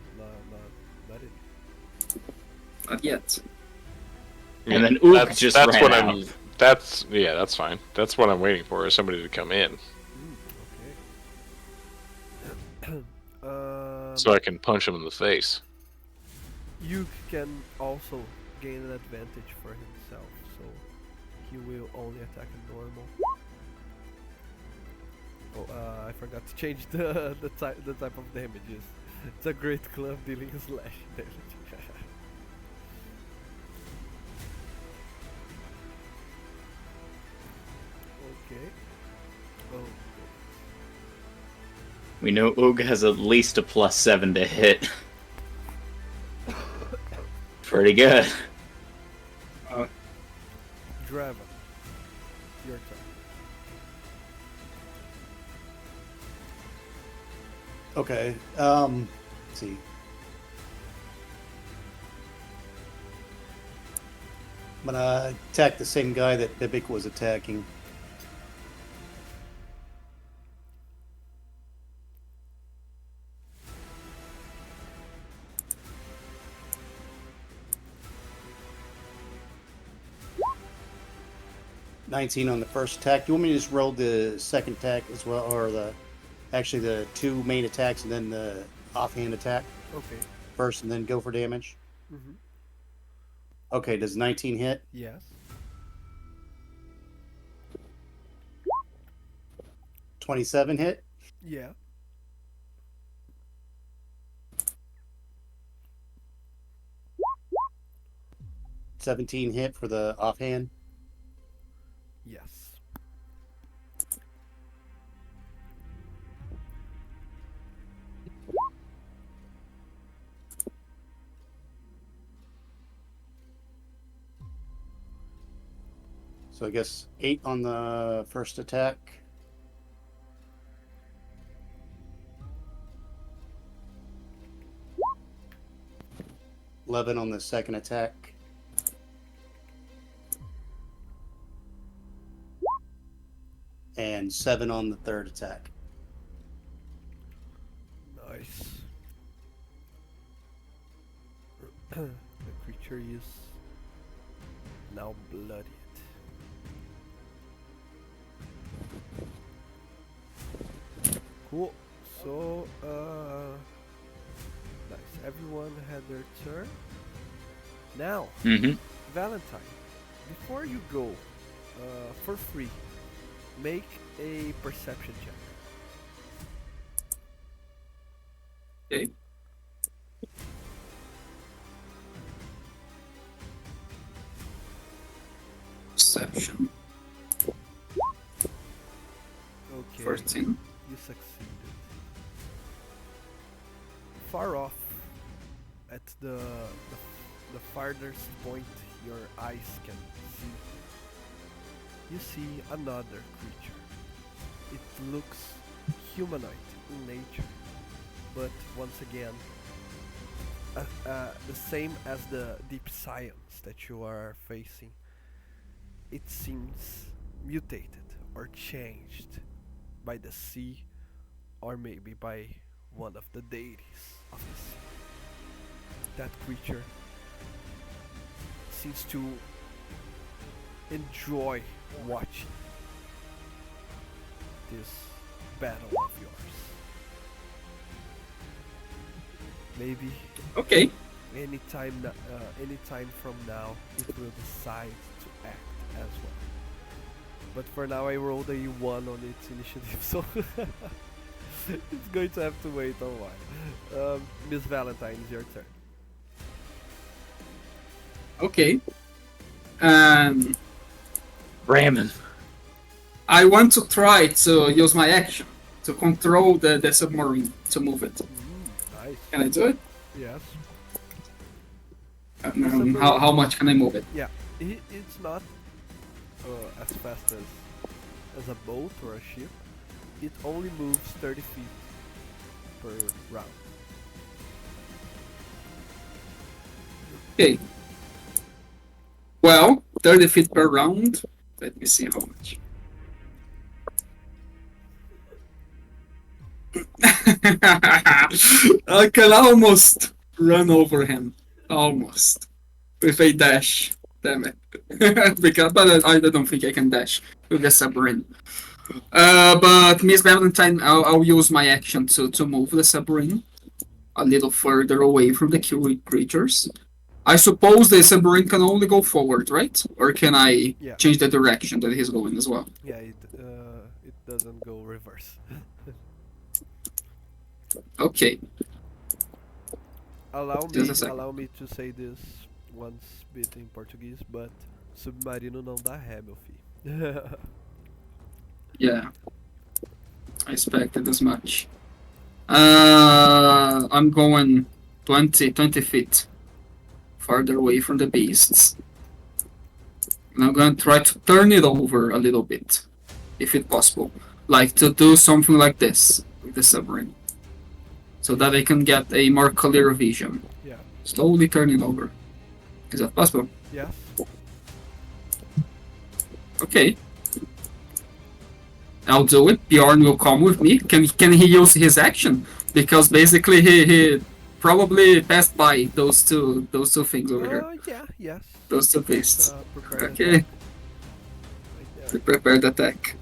not it. Not yet. And then Ook that's, just that's ran what out. I'm. That's yeah, that's fine. That's what I'm waiting for, is somebody to come in Okay. so I can punch him in the face. Yuk can also gain an advantage for himself, so he will only attack in normal. Oh, I forgot to change the type of damages. It's a great club dealing slash damage. Okay. Oh. We know Ook has at least a +7 to hit. Pretty good. Drevon, your turn. Okay. Let's see. I'm gonna attack the same guy that Bibbick was attacking. $19 on the first attack. Do you want me to just roll the second attack as well, or actually the 2 main attacks and then the offhand attack Okay. first, and then go for damage? Mm-hmm. Okay. Does 19 hit? Yes. 27 hit? Yeah. $17 hit for the offhand. Yes. So I guess 8 on the first attack. $11 on the second attack. And and 7 on the third attack. Nice. The creature is now bloodied. Cool. So, nice. Everyone had their turn. Now, Mm-hmm. Valentine, before you go, for free, make a perception check. Okay. Perception. Okay. 14. You succeeded. Far off, at the farthest point your eyes can see, you see another creature. It looks humanoid in nature, but once again, the same as the deep science that you are facing. It seems mutated or changed by the sea, or maybe by one of the deities of the sea. That creature seems to enjoy watching this battle of yours. Maybe Okay. anytime from now it will decide to act as well. But for now I rolled a 1 on its initiative, so it's going to have to wait a while. Miss Valentine, it's your turn. Okay. Ramming. I want to try to use my action to control the submarine to move it. Nice. Can I do it? Yes. How much can I move it? Yeah. It's not as fast as a boat or a ship. It only moves 30 feet per round. Okay. Well, 30 feet per round. Let me see how much. I can almost run over him. Almost. With a dash. Damn it. But I don't think I can dash with the submarine. But Miss Valentine, I'll use my action to move the submarine a little further away from the creatures. I suppose the submarine can only go forward, right? Or can I change the direction that he's going as well? Yeah, it doesn't go reverse. Okay. Allow me to say this once bit in Portuguese, but submarino não dá ré, meu filho. Yeah. I expected as much. I'm going 20 feet farther away from the beasts. And I'm going to try to turn it over a little bit, if it's possible. Like to do something like this with the submarine. So that I can get a more clear vision. Yeah. Slowly turn it over. Is that possible? Yes. Okay. I'll do it. Bjorn will come with me. Can he use his action? Because basically he probably passed by those two things over here. Yeah, yes. Those two beasts. Prepare Okay. attack. Right there. Prepared attack.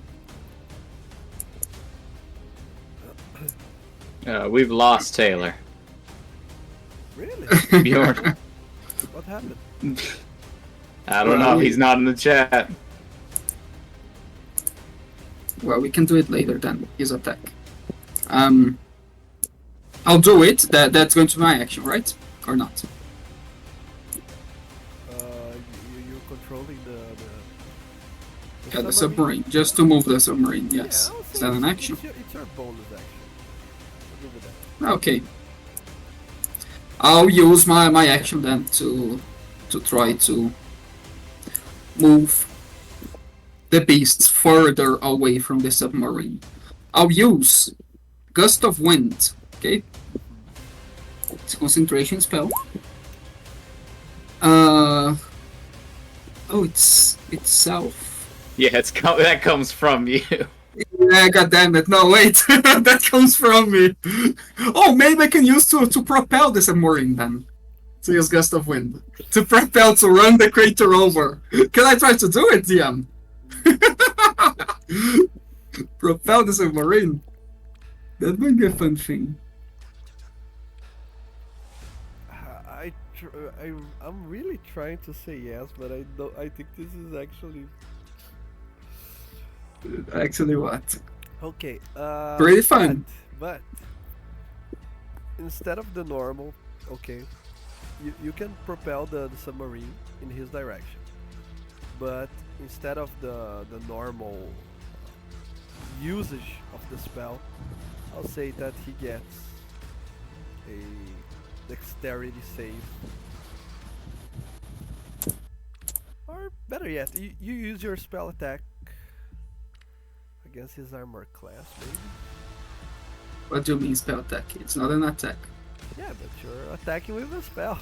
We've lost Taylor. Really? Bjorn. What happened? I don't know. He's not in the chat. Well, we can do it later then. His attack. I'll do it. That's going to be my action, right? Or not? You're controlling The submarine. Just to move the submarine. Yes. Yeah, Is that an action? It's your bonus action. I'll give it that. Okay. I'll use my action then to try to move the beasts further away from the submarine. I'll use Gust of Wind. Okay. It's a concentration spell. Oh, it's itself. Yeah, that comes from you. Yeah, god damn it. No, wait. That comes from me. Oh, maybe I can use to propel the submarine then. To use gust of wind. To propel to run the crater over. Can I try to do it, DM? Propel the submarine. That might be a fun thing. I'm really trying to say yes, but I don't. I think this is actually Actually, what? okay. Pretty fun. But instead of the normal, okay, you can propel the submarine in his direction, but instead of the normal usage of the spell, I'll say that he gets a dexterity save. Or better yet, you use your spell attack against his armor class, maybe? What do you mean spell attack? It's not an attack. Yeah, but you're attacking with a spell.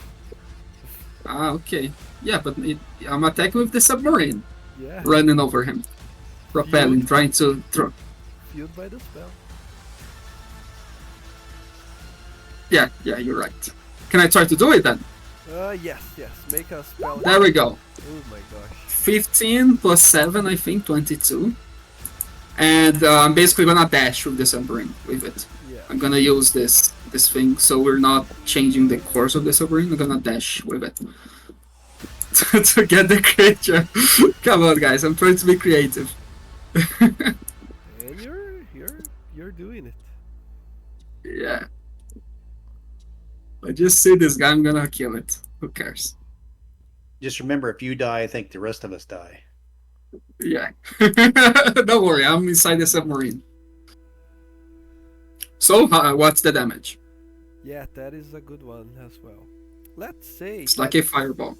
Ah, okay. Yeah, but I'm attacking with the submarine. Yeah, Running over him. Propelling, You- trying to throw. fueled by the spell. Yeah, you're right. Can I try to do it then? Yes, make a spell. There we go. Oh my gosh. 15 plus 7, I think, 22. And I'm basically gonna dash with the submarine with it. Yeah. I'm gonna use this thing so we're not changing the course of the submarine. I'm gonna dash with it. To get the creature. Come on, guys, I'm trying to be creative. And you're doing it. Yeah. I just see this guy, I'm gonna kill it. Who cares? Just remember, if you die, I think the rest of us die. Yeah. Don't worry, I'm inside the submarine. So, what's the damage? Yeah, that is a good one as well. Let's say It's like a fireball.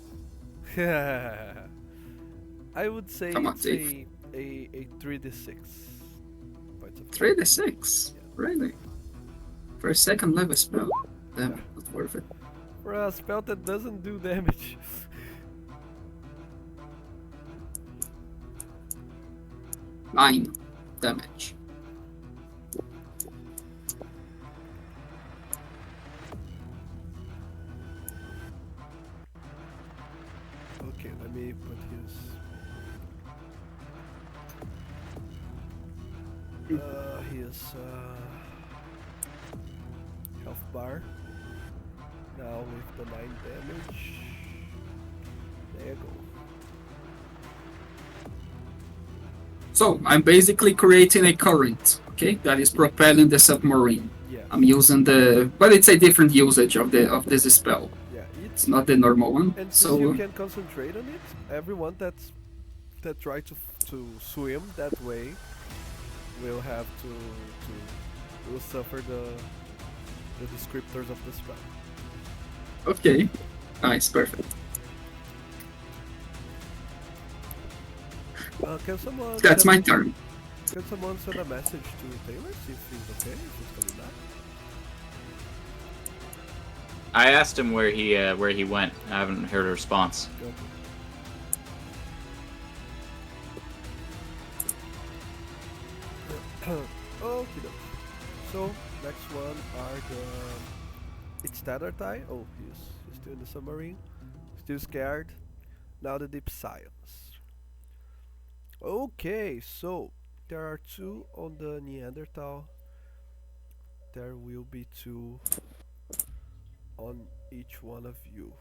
I would say Come on, it's Dave. a 3d6 points of 3d6? Really? For a second level spell? Damn, not worth it. for a spell that doesn't do damage. 9 damage. Okay, let me put his health bar. Now with the 9 damage. There you go. So, I'm basically creating a current, okay, that is propelling the submarine. Yeah, I'm using but it's a different usage of this spell. yeah. It's not the normal one. And since So, you can concentrate on it, everyone that try to swim that way will have to will suffer the descriptors of the spell. okay. Nice, perfect. Can someone? That's my turn. Can someone send a message to Taylor see if he's okay? If he's coming back? I asked him where he went. I haven't heard a response. Okay. Okay. So next one are the. It's Tattertai. Oh, he's still in the submarine. Still scared. Now the deep silence. Okay, so there are 2 on the Neanderthal. There will be 2 on each one of you.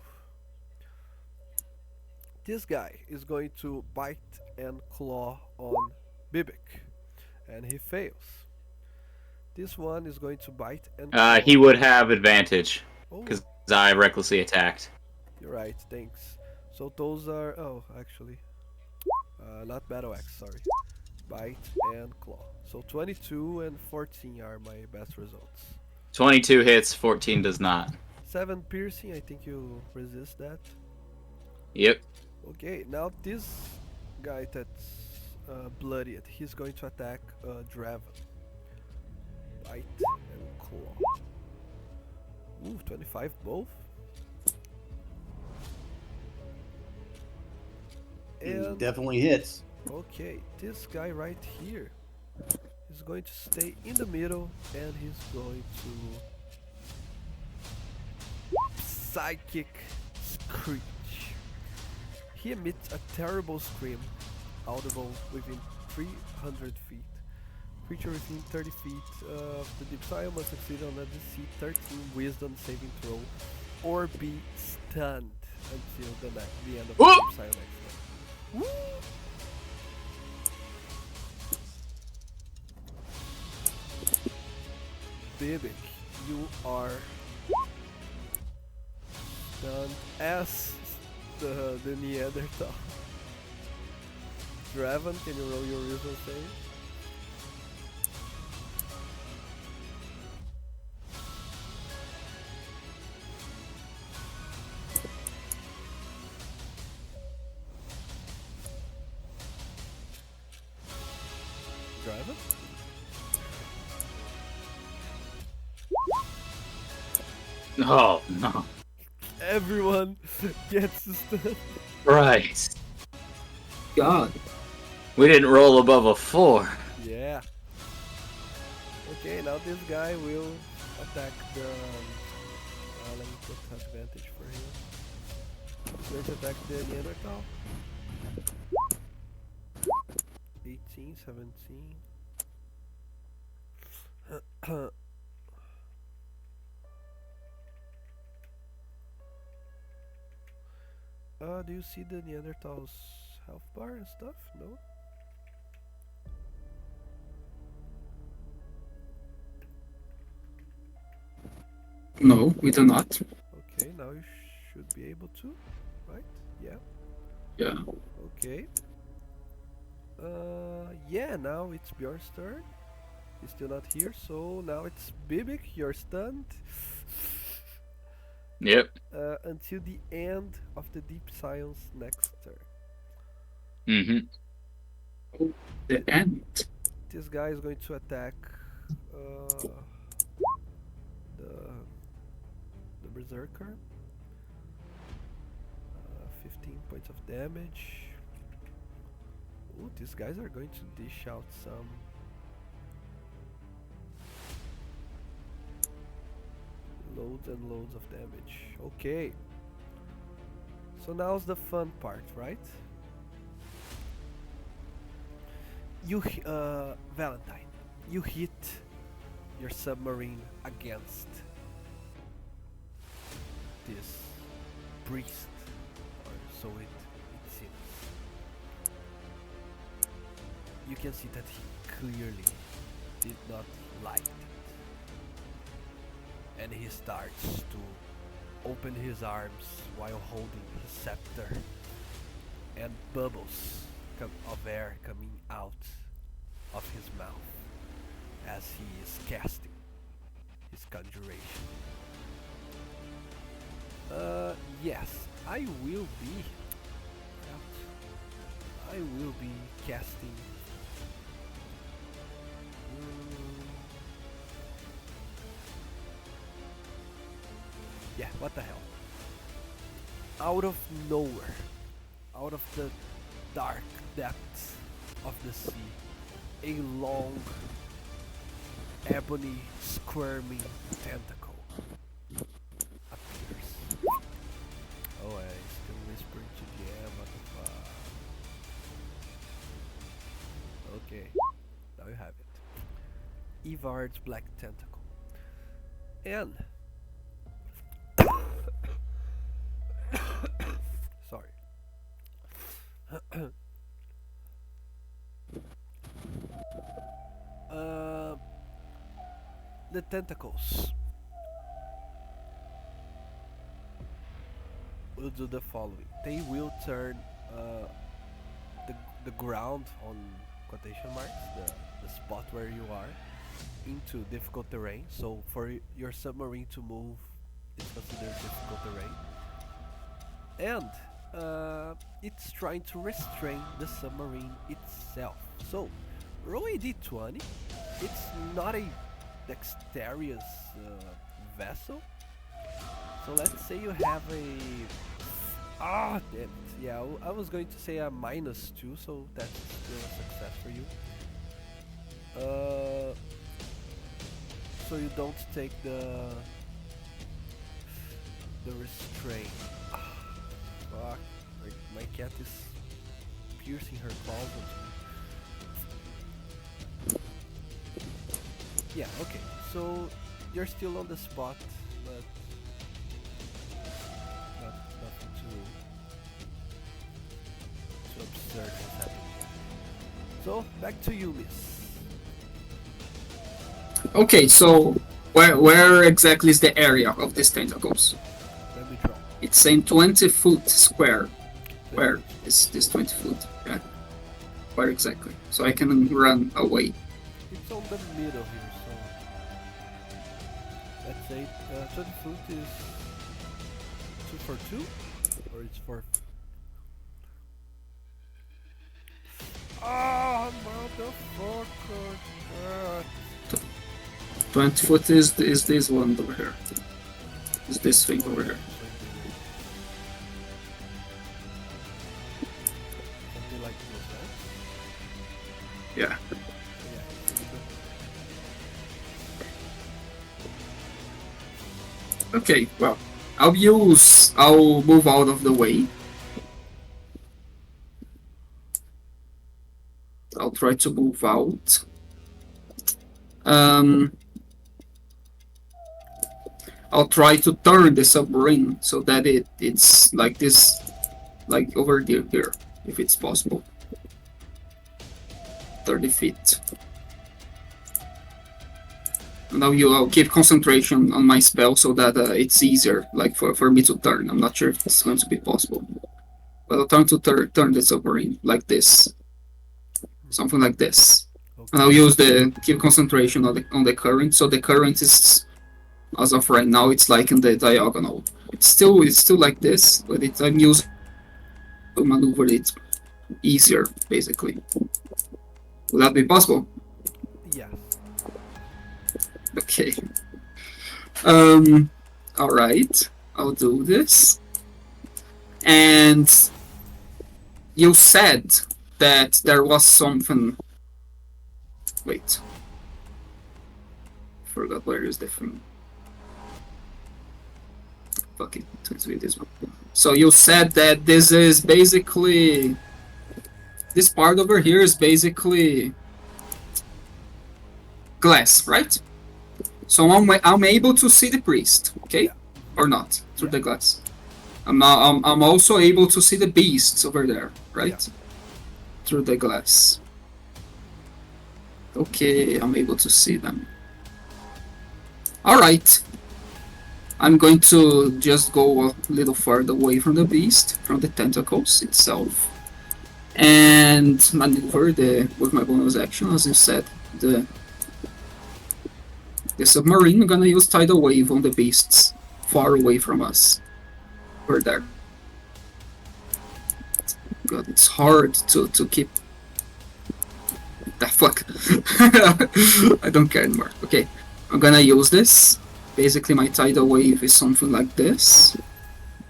This guy is going to bite and claw on Bibbick, and he fails. This one is going to bite and claw. He would have advantage Oh, because I recklessly attacked. you're right, thanks. So those are, oh, actually, not battle axe, sorry. Bite and claw. So 22 and 14 are my best results. 22 hits, 14 does not. 7 piercing, I think you resist that. Yep. Okay, now this guy that's bloodied, he's going to attack Drevon. Bite and claw. Ooh, 25 both. It And definitely hits. okay, this guy right here He's going to stay in the middle and he's going to psychic screech. He emits a terrible scream, audible within 300 feet. Creature within 30 feet of the deep silo must succeed on a DC 13 Wisdom saving throw, or be stunned until the end of the deep silo next turn. Bibbick, you are stunned as the Neanderthal. Drevon, can you roll your wisdom save? Drevon? Oh no! Everyone gets stunned. Right. God. We didn't roll above a 4. Yeah. Okay, now this guy will attack the. Let me put advantage for him. He's going to attack the Neanderthal. 18, 17. Do you see the Neanderthal's health bar and stuff? No? No, we do not. Okay, now you should be able to, right? Yeah. Yeah. Okay. Yeah, now it's Bjorn's turn. He's still not here, so now it's Bibbick, you're stunned. Yep. Until the end of the deep silence next turn. Mm-hmm. The end. This guy is going to attack the berserker. 15 points of damage. Ooh, these guys are going to dish out some loads and loads of damage. Okay. So now's the fun part, right? You, Valentine, you hit your submarine against this priest, or so it seems. You can see that he clearly did not like it. And he starts to open his arms while holding his scepter, and bubbles of air coming out of his mouth as he is casting his conjuration. Yes, I will be casting yeah, what the hell? Out of nowhere, out of the dark depths of the sea, a long, ebony, squirming tentacle appears. Oh, I still whispering to GM, what the fuck? Okay, now you have it. Evard's black tentacle. And sorry. The tentacles will do the following. They will turn the ground on quotation marks, the spot where you are, into difficult terrain. So for your submarine to move, it's considered difficult terrain. And it's trying to restrain the submarine itself. So roll a d20. It's not a dexterous vessel. So let's say you have a damn it. Yeah, I was going to say a -2, so that's still a success for you. So you don't take the restraint. Fuck. Like, my cat is piercing her claws onto me. Yeah, okay. So you're still on the spot, but nothing too absurd has happened yet. So back to you, Miss. Okay, so where exactly is the area of these tentacles? Let me draw. It's saying 20-foot square. Where is this 20 foot? Yeah. Where exactly? So I can run away. It's on the middle here, so let's say 20 foot is 2 for 2, or it's for. Ah, motherfucker! 20 foot is this one over here. Is this thing over here. Something like this, right? Yeah. Yeah. Okay, well, I'll move out of the way. I'll try to move out. I'll try to turn the submarine so that it's like this, like over here, if it's possible. 30 feet. Now I'll keep concentration on my spell so that it's easier, like for me to turn. I'm not sure if it's going to be possible, but I'll try to turn the submarine like this, something like this. Okay. And I'll use the keep concentration on the current. So the current is, as of right now, it's like in the diagonal. It's still like this, but I'm using to maneuver it easier, basically. Would that be possible? Yes. Okay. All right. I'll do this. And you said that there was something. Wait. Forgot where is the thing. Fuck it. Let's read this one. So you said that this is basically. This part over here is basically glass, right? So I'm able to see the priest, okay, or not through the glass. I'm also able to see the beasts over there, right? Through the glass. Okay, I'm able to see them. All right. I'm going to just go a little further away from the beast, from the tentacles itself, and maneuver with my bonus action, as you said, the submarine. I'm gonna use tidal wave on the beasts far away from us. Over there. God, it's hard to keep. The fuck. I don't care anymore. Okay, I'm gonna use this. Basically, my tidal wave is something like this.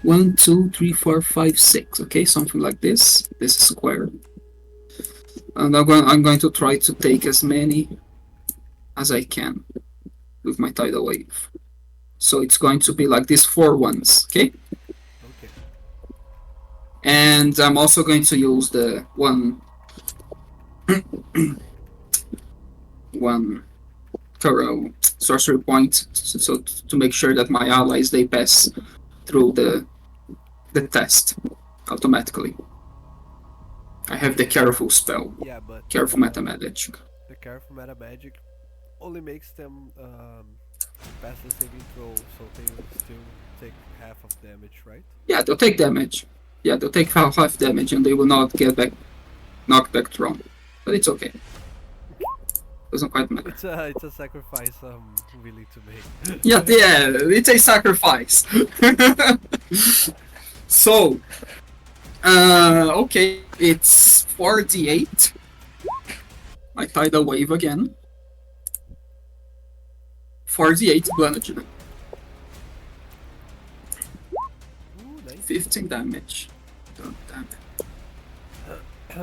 1, 2, 3, 4, 5, 6. Okay, something like this. This is square. And I'm going to try to take as many as I can with my tidal wave. So it's going to be like these 4 ones. Okay. Okay. And I'm also going to use the one sorcery point, so to make sure that my allies they pass through the test automatically. I have the careful spell. Yeah, but Careful meta magic. the careful meta magic only makes them pass the saving throw, so they will still take half of damage, right? Yeah, they'll take damage. Yeah, they'll take half damage and they will not get knocked back thrown. But it's okay. Doesn't quite matter. It's a sacrifice I'm willing to make. Yeah, it's a sacrifice. So, okay, it's 4d8. I tidal wave again. 4d8 bludgeoning. Ooh, nice. 15 damage. God damn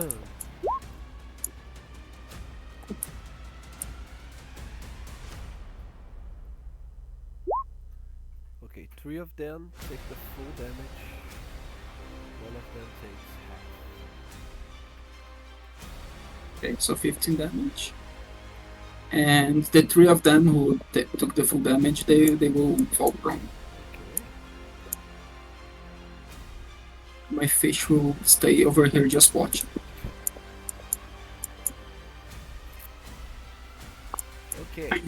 it. 3 of them take the full damage. 1 of them takes half. Okay, so 15 damage. And the 3 of them who took the full damage, they will fall prone. Okay. My fish will stay over here just watching. Okay.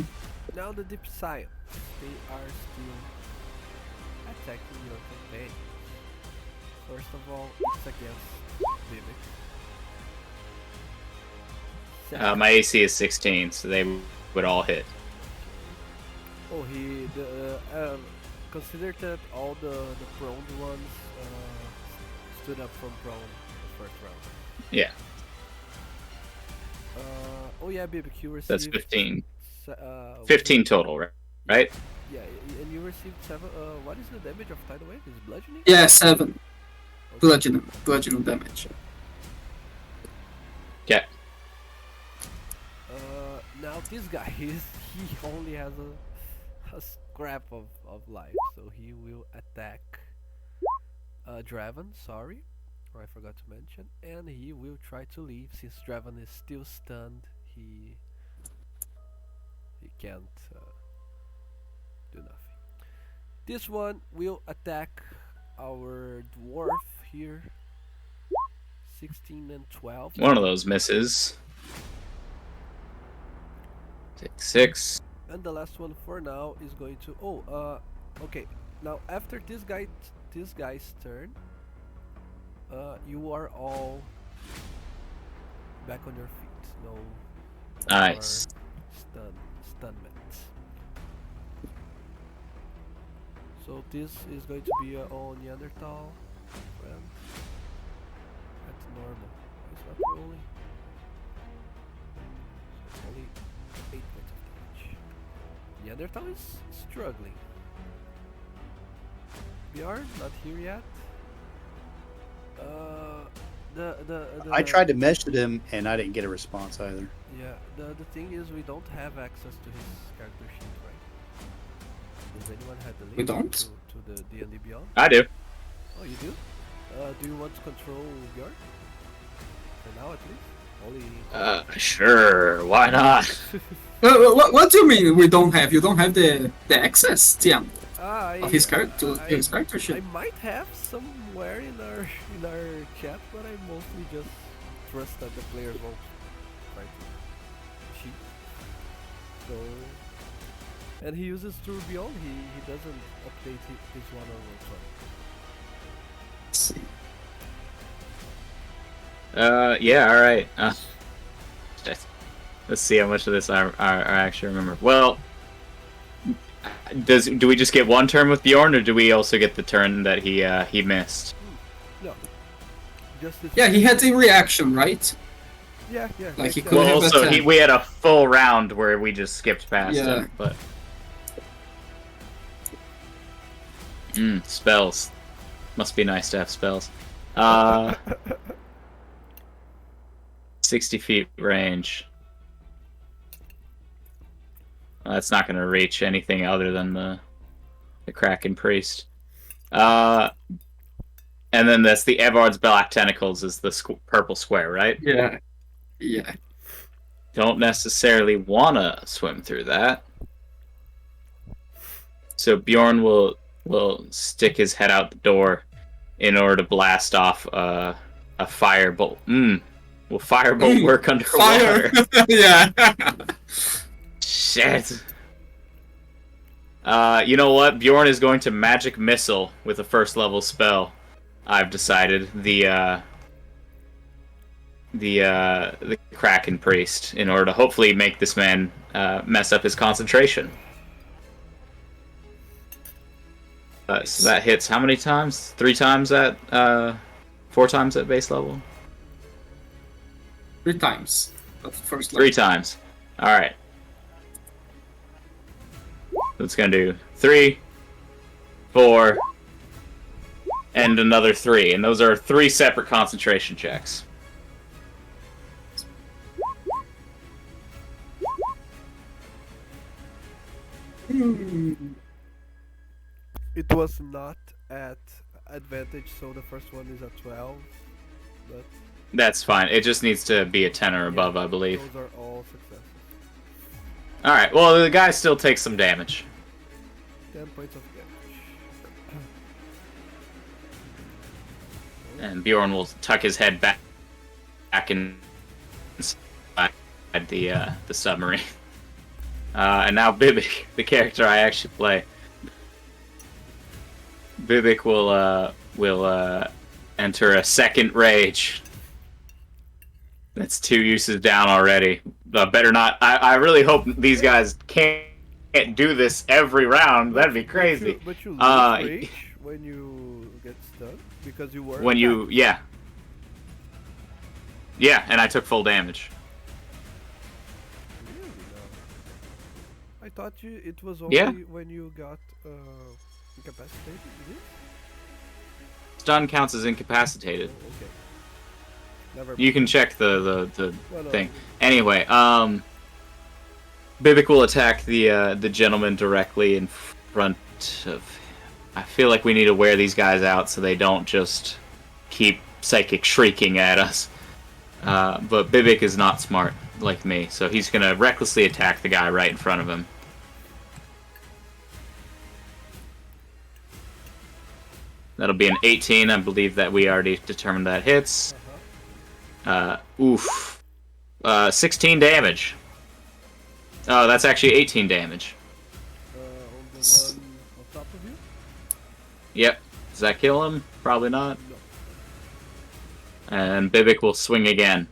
Now the deep science. They are still attacking your companions. First of all, it's against Bibbick. My AC is 16, so they would all hit. Oh, consider that all the prone ones stood up from prone the first round. Yeah, Oh yeah, Bibbick, you received. that's 15. se- 15 total, right? Yeah, and you received 7. What is the damage of tidal wave? Is it bludgeoning? Yeah, 7 Okay. bludgeoning damage. Okay. Now this guy he only has a scrap of life, so he will attack Drevon, sorry, or I forgot to mention, and he will try to leave since Drevon is still stunned. He can't do nothing. This one will attack our dwarf here. 16 and 12. One of those misses. Take 6. And the last one for now is going to. Okay. Now after this guy's turn, you are all back on your feet. No Nice. more stunment. So this is going to be all Neanderthal friend at normal. It's not rolling. So only 8 points of damage. Neanderthal is struggling. Bjorn, not here yet. I tried to message him and I didn't get a response either. Yeah, the thing is we don't have access to his character sheet, right? Does anyone have the link We don't? to the D&D Beyond? I do. Oh, you do? Do you want to control Bjorn? For now, at least. Only. Sure. Why not? What do you mean we don't have? You don't have the access, Tian, I, of his character sheet. I might have somewhere in our chat, but I mostly just trust that the players won't try to cheat. So, and he uses through Beyond. He doesn't update his one-on-one one. Yeah, alright. Let's see how much of this I actually remember. Well, do we just get one turn with Bjorn, or do we also get the turn that he missed? No, just this. Yeah, he had a reaction, right? Yeah. Like he that. could Well, have also attacked. we had a full round where we just skipped past Yeah. him, but spells must be nice to have spells. 60 feet range. That's not going to reach anything other than the Kraken Priest. And then that's the Evard's Black Tentacles is the purple square, right? Yeah. Don't necessarily want to swim through that. So Bjorn will stick his head out the door in order to blast off a firebolt. Will firebolt work underwater? Fire! Yeah. Shit. You know what? Bjorn is going to magic missile with a first level spell. I've decided the Kraken Priest in order to hopefully make this man mess up his concentration. So that hits how many times? 3 times at 4 times at base level? 3 times. That's the first 3 times. Alright. It's gonna do 3, 4, and another 3. And those are 3 separate concentration checks. It was not at advantage, so the first one is at 12. But That's fine. It just needs to be a 10 or yeah, above, I believe. those are all successes. Alright, well, the guy still takes some damage. 10 points of damage. And Bjorn will tuck his head back inside the submarine. And now Bibbick, the character I actually play. Bibbick will enter a second rage. That's 2 uses down already. Better not. I really hope these guys can't do this every round. That'd be crazy. But you lose rage when you get stuck because you were. When you, yeah, and I took full damage. Really? No. I thought it was only when you got incapacitated. Is it? Stun counts as incapacitated. Oh, okay. Never. You can check the Well, no. thing. Anyway, Bibbick will attack the gentleman directly in front of. I feel like we need to wear these guys out so they don't just keep psychic shrieking at us. But Bibbick is not smart like me, so he's gonna recklessly attack the guy right in front of him. That'll be an 18. I believe that we already determined that hits. Oof. 16 damage. Oh, that's actually 18 damage. On the one on top of you? Yep. Does that kill him? Probably not. No. And Bibbick will swing again.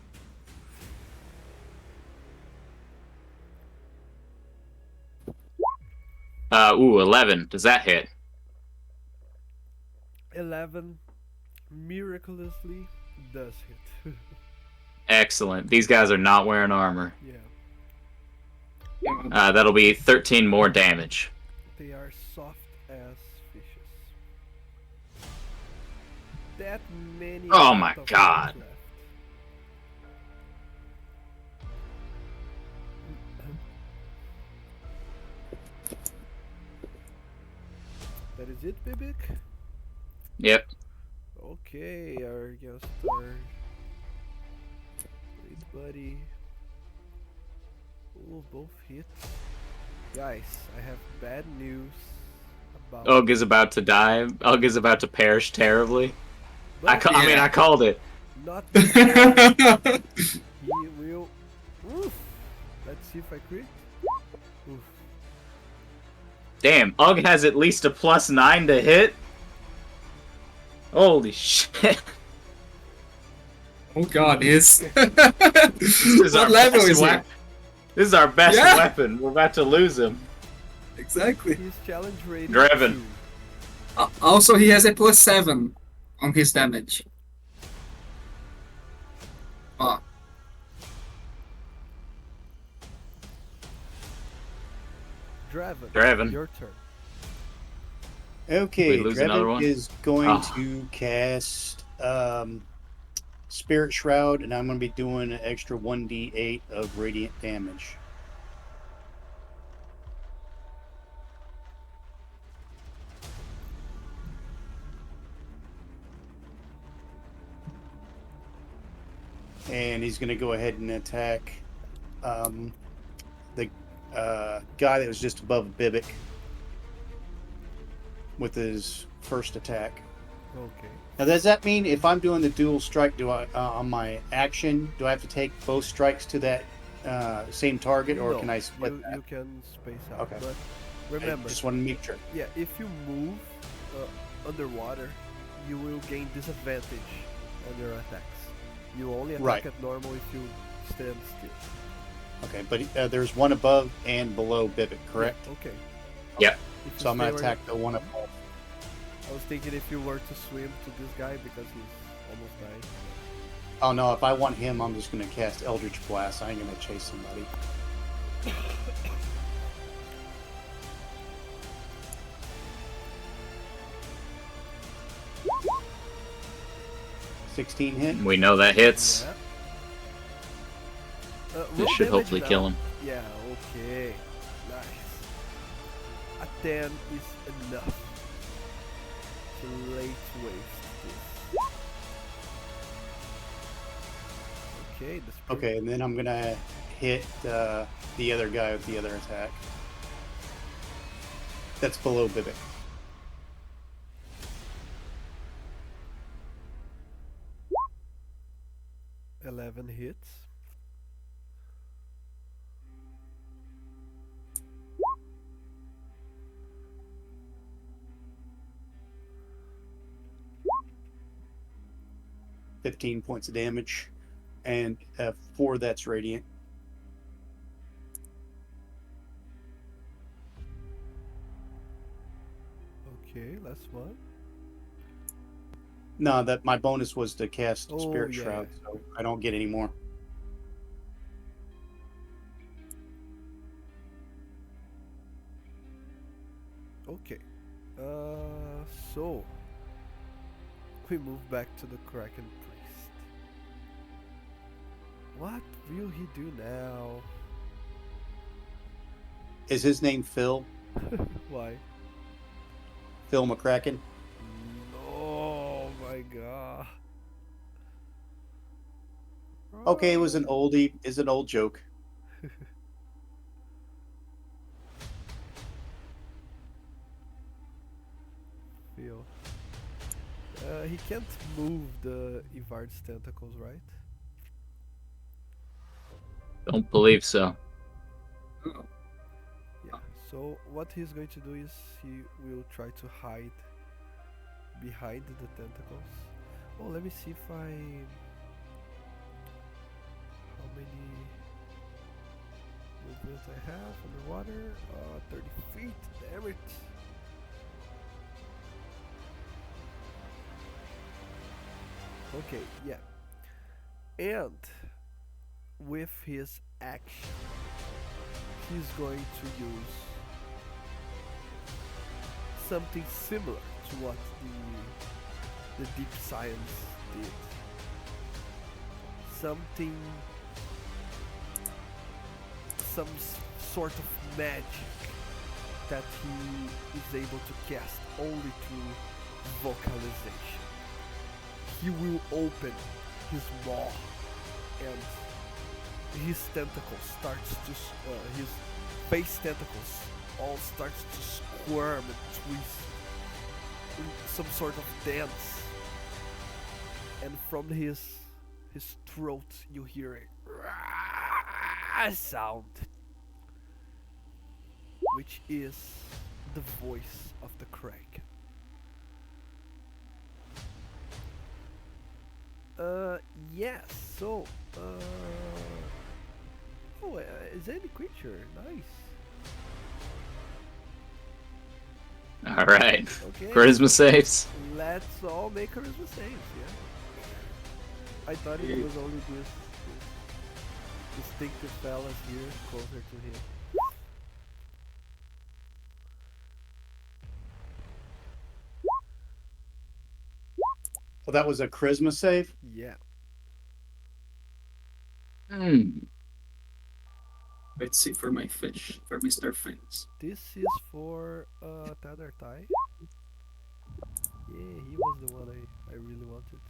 Ooh, 11. Does that hit? 11 miraculously does hit. Excellent. These guys are not wearing armor. Yeah. That'll be 13 more damage. They are soft as fishes. That many. Oh my amount of God. life left. That is it, Bibbick? Yep. Okay, our guest star. Wait, buddy. Oh, both hits. Guys, I have bad news about. Ugg is about to die. Ugg is about to perish terribly. I mean, I called it. Not this time. He will. Oof. Let's see if I crit. Oof. Damn, Ugg has at least a +9 to hit. Holy shit. Oh god, his. This is What our level best is he? weapon. This is our best Yeah. weapon. We're about to lose him. Exactly. His challenge rating. Drevon. Also, he has a +7 on his damage. Oh, Drevon. Your turn. Okay, We lose another Drevon one? is going Oh. to cast Spirit Shroud, and I'm going to be doing an extra 1d8 of radiant damage. And he's going to go ahead and attack the guy that was just above Bibbick with his first attack. Okay. Now, does that mean if I'm doing the dual strike, do I on my action, do I have to take both strikes to that same target, or No, can I split you, that? you can space out. Okay. But I remember, just want to make sure. yeah, if you move underwater, you will gain disadvantage on your attacks. You only attack Right. at normal if you stand still. Okay, but there's one above and below Bibbick, correct? Yeah, okay. Yep. If you So I'm going stay to where attack the one above. I was thinking if you were to swim to this guy because he's almost dying. Oh no, if I want him, I'm just going to cast Eldritch Blast. I ain't going to chase somebody. $16 hit. We know that hits. Yeah. This roll should damage hopefully now. kill him. Yeah, okay. Nice. A 10 is enough. to late waste this. Okay, the spirit. Okay, and then I'm gonna hit the other guy with the other attack. That's below Bibbick. $11 hits. $15 points of damage, and 4 that's radiant. Okay, last one. No, that my bonus was to cast Oh, Spirit yeah. Shroud, so I don't get any more. Okay. So we move back to the Kraken Priest. What will he do now? Is his name Phil? Why? Phil McCracken? Oh my god. Okay, it was an oldie. Is an old joke. Feel. He can't move the Ivard's tentacles, right? Don't believe so. Oh, Yeah. So what he's going to do is he will try to hide behind the tentacles. Oh, let me see if I. How many movements I have underwater? 30 feet. Damn it. Okay, yeah. And with his action, he's going to use something similar to what the deep science did. Something, sort of magic that he is able to cast only through vocalization. He will open his maw and his tentacles starts to his face tentacles all starts to squirm and twist in some sort of dance, and from his throat you hear a sound, which is the voice of the Kraken. Yes, so, is any creature, nice. All right. Okay, Charisma saves. let's all make charisma saves, yeah. I thought it was only this distinctive fellas here, closer to him. Well, that was a charisma save. Yeah. let's see for my fish, for Mr. Fins. This is for Tadartai. Yeah, he was the one I really wanted.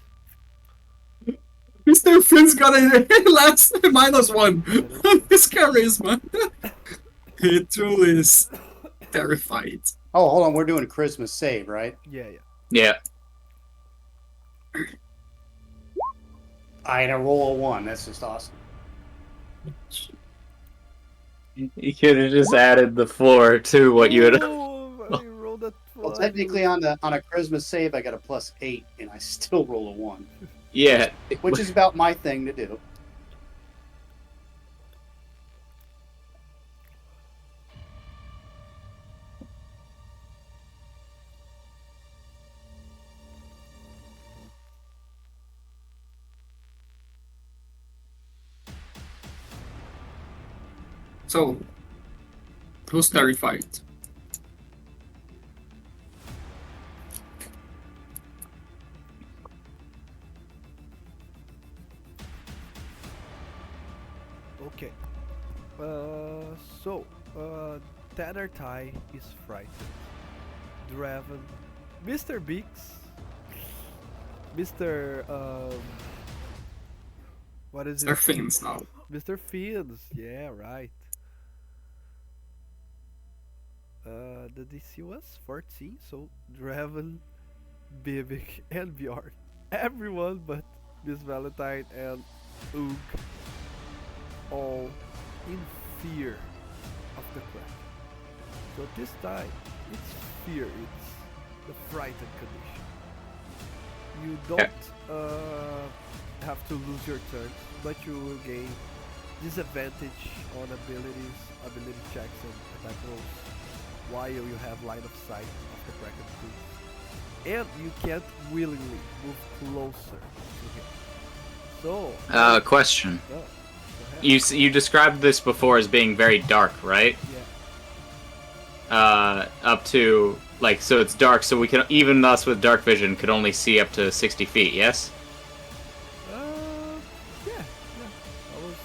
Mr. Fins got a last -1 on his charisma. He truly is terrified. Oh, hold on. We're doing a charisma save, right? Yeah, yeah. Yeah. I had a roll of 1. That's just awesome. You could have just added the 4 to what you had. Oh, I rolled a Well, 12. technically, on a charisma save, I got a +8, and I still roll a 1, Yeah. which is about my thing to do. So, who's terrified? Okay. So, Tadartai is frightened. Drevon Mr. Beaks, Mr. What is They're it? fins now. Mr. Fins. Yeah, right. The DC was 14, so Drevon, Bibbick, and Bjorn. Everyone but Miss Valentine and Oog, all in fear of the crack. So this time, it's fear, it's the frightened condition. You don't have to lose your turn, but you will gain disadvantage on ability checks and attack rolls while you have line of sight of the Kraken crew. And you can't willingly move closer to him. So, Question. go ahead. You described this before as being very dark, right? Yeah. Up to like so it's dark, so we can even us with dark vision could only see up to 60 feet. Yes. Yeah. I was.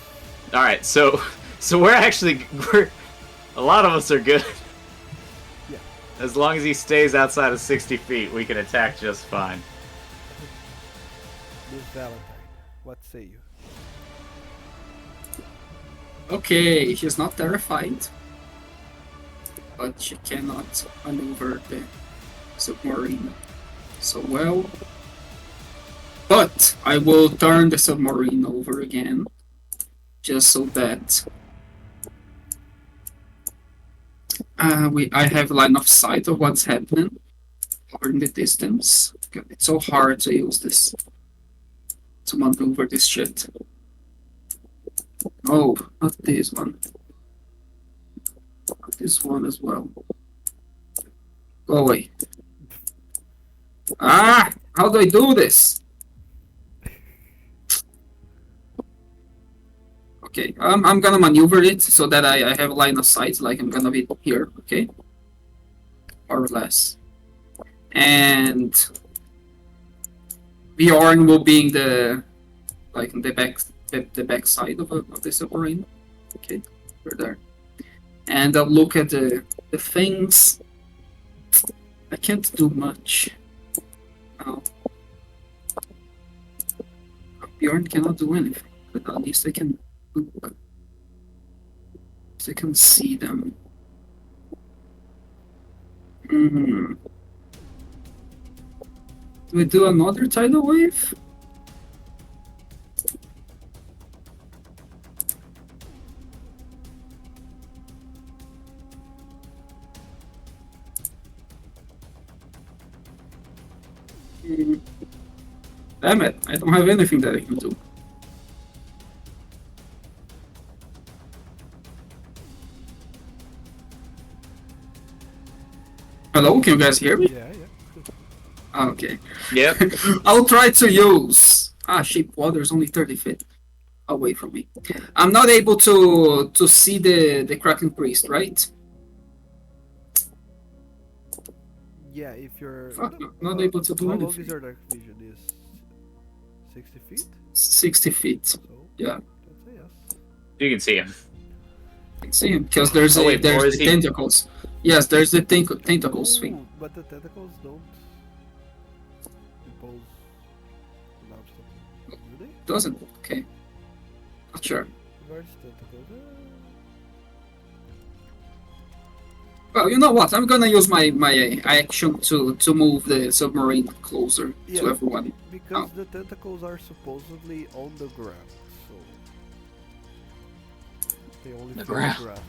All right. So we're a lot of us are good. Yeah. As long as he stays outside of 60 feet, we can attack just fine. Miss Valentine, what say you? Okay, she's not terrified, but she cannot maneuver the submarine so well. But I will turn the submarine over again, just so that I have line of sight of what's happening or in the distance. It's so hard to use this to maneuver this shit. Oh, not this one. Not this one as well. Go away. Ah! How do I do this? Okay, I'm gonna maneuver it so that I have line of sight, like I'm gonna be here, okay? More or less. And Bjorn will be in the back side of the submarine. Okay, we're there. And I'll look at the things. I can't do much. Oh. Bjorn cannot do anything, but at least I can do it. So I can see them. Do we do another tidal wave? Damn it, I don't have anything that I can do. Hello, can you guys hear me? Yeah. Okay. Yep. I'll try to use... shape water's only 30 feet away from me. I'm not able to see the Kraken Priest, right? Yeah, if you're Fuck, not able to do how long anything. is your dark vision? Is 60 feet? 60 feet. So Yeah. that's a yes. You can see him. I can see him, because there's Oh, wait, or there's is the he- tentacles. Yes, there's the tentacles thing. Ooh, but the tentacles don't impose an obstacle, do they? Doesn't? Okay. Not sure. Where's tentacles? Well, you know what? I'm gonna use my action to move the submarine closer Yeah. to everyone. Because the tentacles are supposedly on the ground, so they only The feel ground. the ground.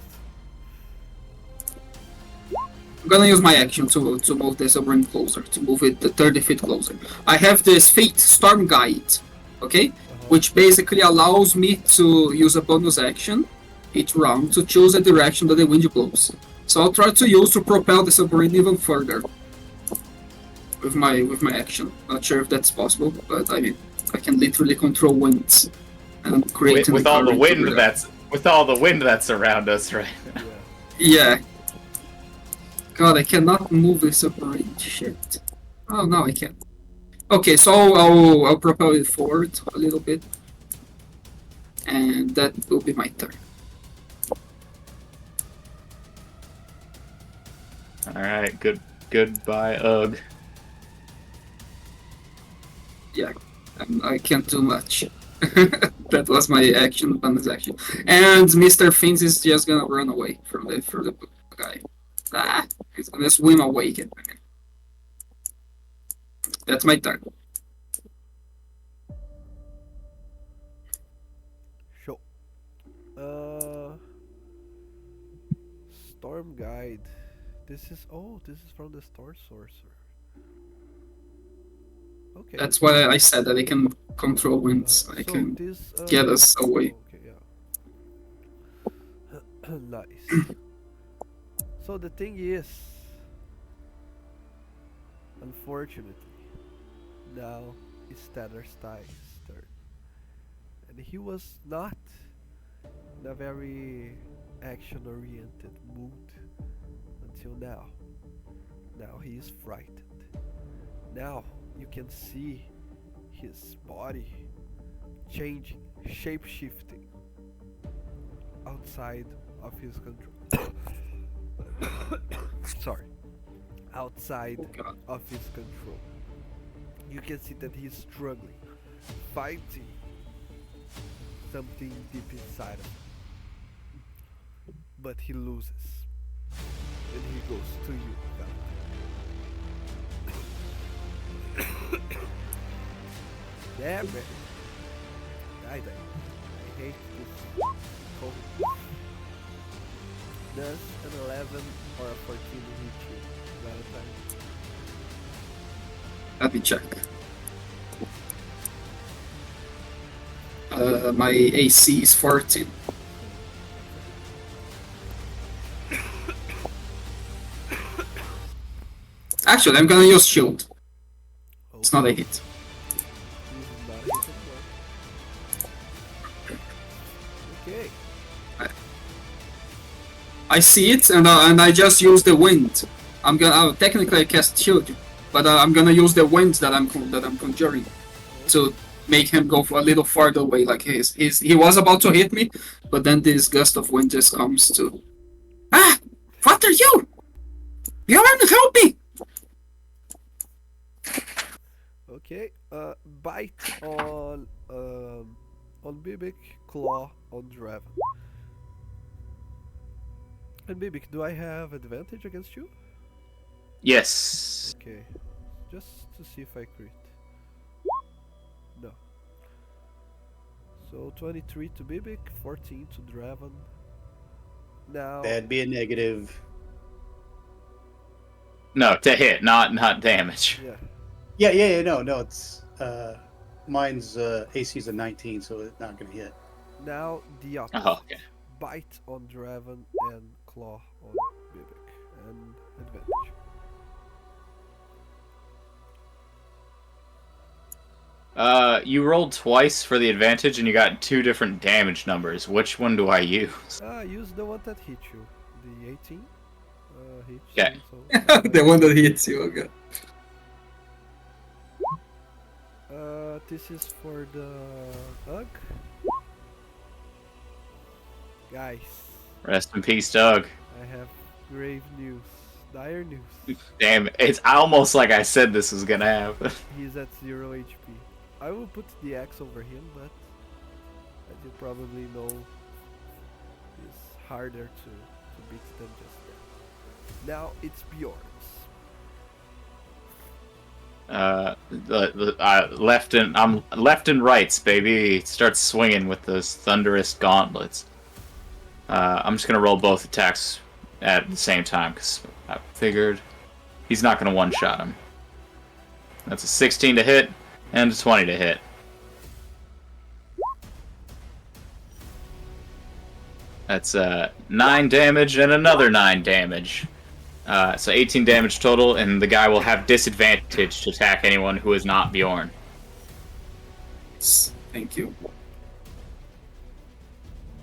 I'm gonna use my action to move the submarine closer, to move it 30 feet closer. I have this feat, Storm Guide, okay? Which basically allows me to use a bonus action each round to choose a direction that the wind blows. So I'll try to use to propel the submarine even further with my action. Not sure if that's possible, but I mean, I can literally control winds and create With all the current wind over there. that's around us, right? Yeah. Yeah. God, I cannot move the submarine. Shit. Oh no, I can't. Okay, so I'll propel it forward a little bit, and that will be my turn. All right. Goodbye, Ugg. yeah, I can't do much. That was my action, bonus action. And Mr. Fins is just gonna run away from the guy. He's gonna swim away. That's my turn. Show. Storm Guide. This is from the Storm Sorcerer. Okay. That's why I said that I can control winds. I can get us away. Okay, yeah. Nice. So the thing is, unfortunately, now it's Tatterstein's turn, and he was not in a very action-oriented mood until now. Now he is frightened. Now you can see his body changing, shape-shifting outside of his control. Sorry. Outside of his control. You can see that he's struggling, fighting something deep inside of him. But he loses. And he goes to you, Valentine. Damn it. I hate this code. Does an 11 or a 14 hit you, Valentine? Let me check. My AC is 14. Actually, I'm gonna use shield. It's not a hit. This is not a hit anymore. Okay. I see it, and I just use the wind. Technically I cast shield, but I'm gonna use the wind that I'm conjuring to make him go for a little farther away. Like he was about to hit me, but then this gust of wind just comes to. What are you? Bjorn, help me! Okay, bite on Bibbick, claw on Drevon. And Bibbick, do I have advantage against you? Yes. Okay, just to see if I crit. No. So 23 to Bibbick, 14 to Drevon. Now. That'd be a negative. No, to hit, not damage. Yeah. No, it's mine's AC's a 19, so it's not gonna hit. Now the opposite. Oh, okay. Bite on Drevon and claw on Bibbick. And advantage. You rolled twice for the advantage and you got two different damage numbers. Which one do I use? Use the one that hit you. The 18 hits Okay. you, so, The one that hits you, okay. this is for the Ugg. Guys, Rest in peace, Doug. I have grave news. Dire news. Damn, it's almost like I said this was gonna happen. He's at 0 HP. I will put the axe over him, but as you probably know, it's harder to beat than just that. Now it's Bjorn's. I'm left and rights, baby. Starts swinging with those thunderous gauntlets. I'm just gonna roll both attacks at the same time because I figured he's not gonna one-shot him. That's a 16 to hit and a 20 to hit. That's 9 damage and another 9 damage. So 18 damage total, and the guy will have disadvantage to attack anyone who is not Bjorn. Thank you.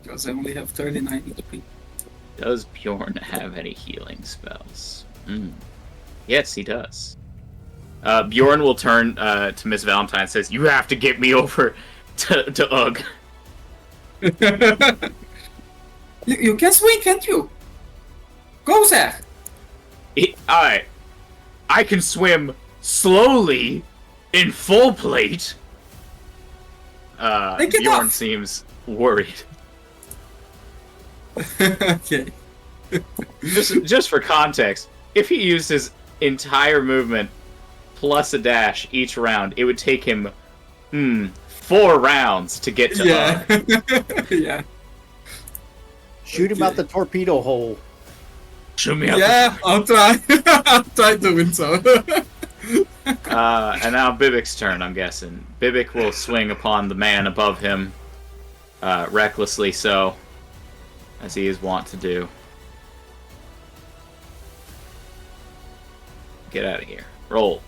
Because I only have 39 HP. Does Bjorn have any healing spells? Yes, he does. Bjorn will turn to Miss Valentine and says, "You have to get me over to Ugg." You can swing, can't you? Go there! Alright. I can swim slowly In full plate? Take it Bjorn off. seems worried. Okay. Just for context, if he used his entire movement plus a dash each round, it would take him 4 rounds to get to Yeah. Yeah. Shoot him out the torpedo hole. Shoot me out. Yeah, I'll try. I'll try doing so. And now Bibbick's turn, I'm guessing. Bibbick will swing upon the man above him, recklessly so, as he is wont to do. Get out of here. Roll.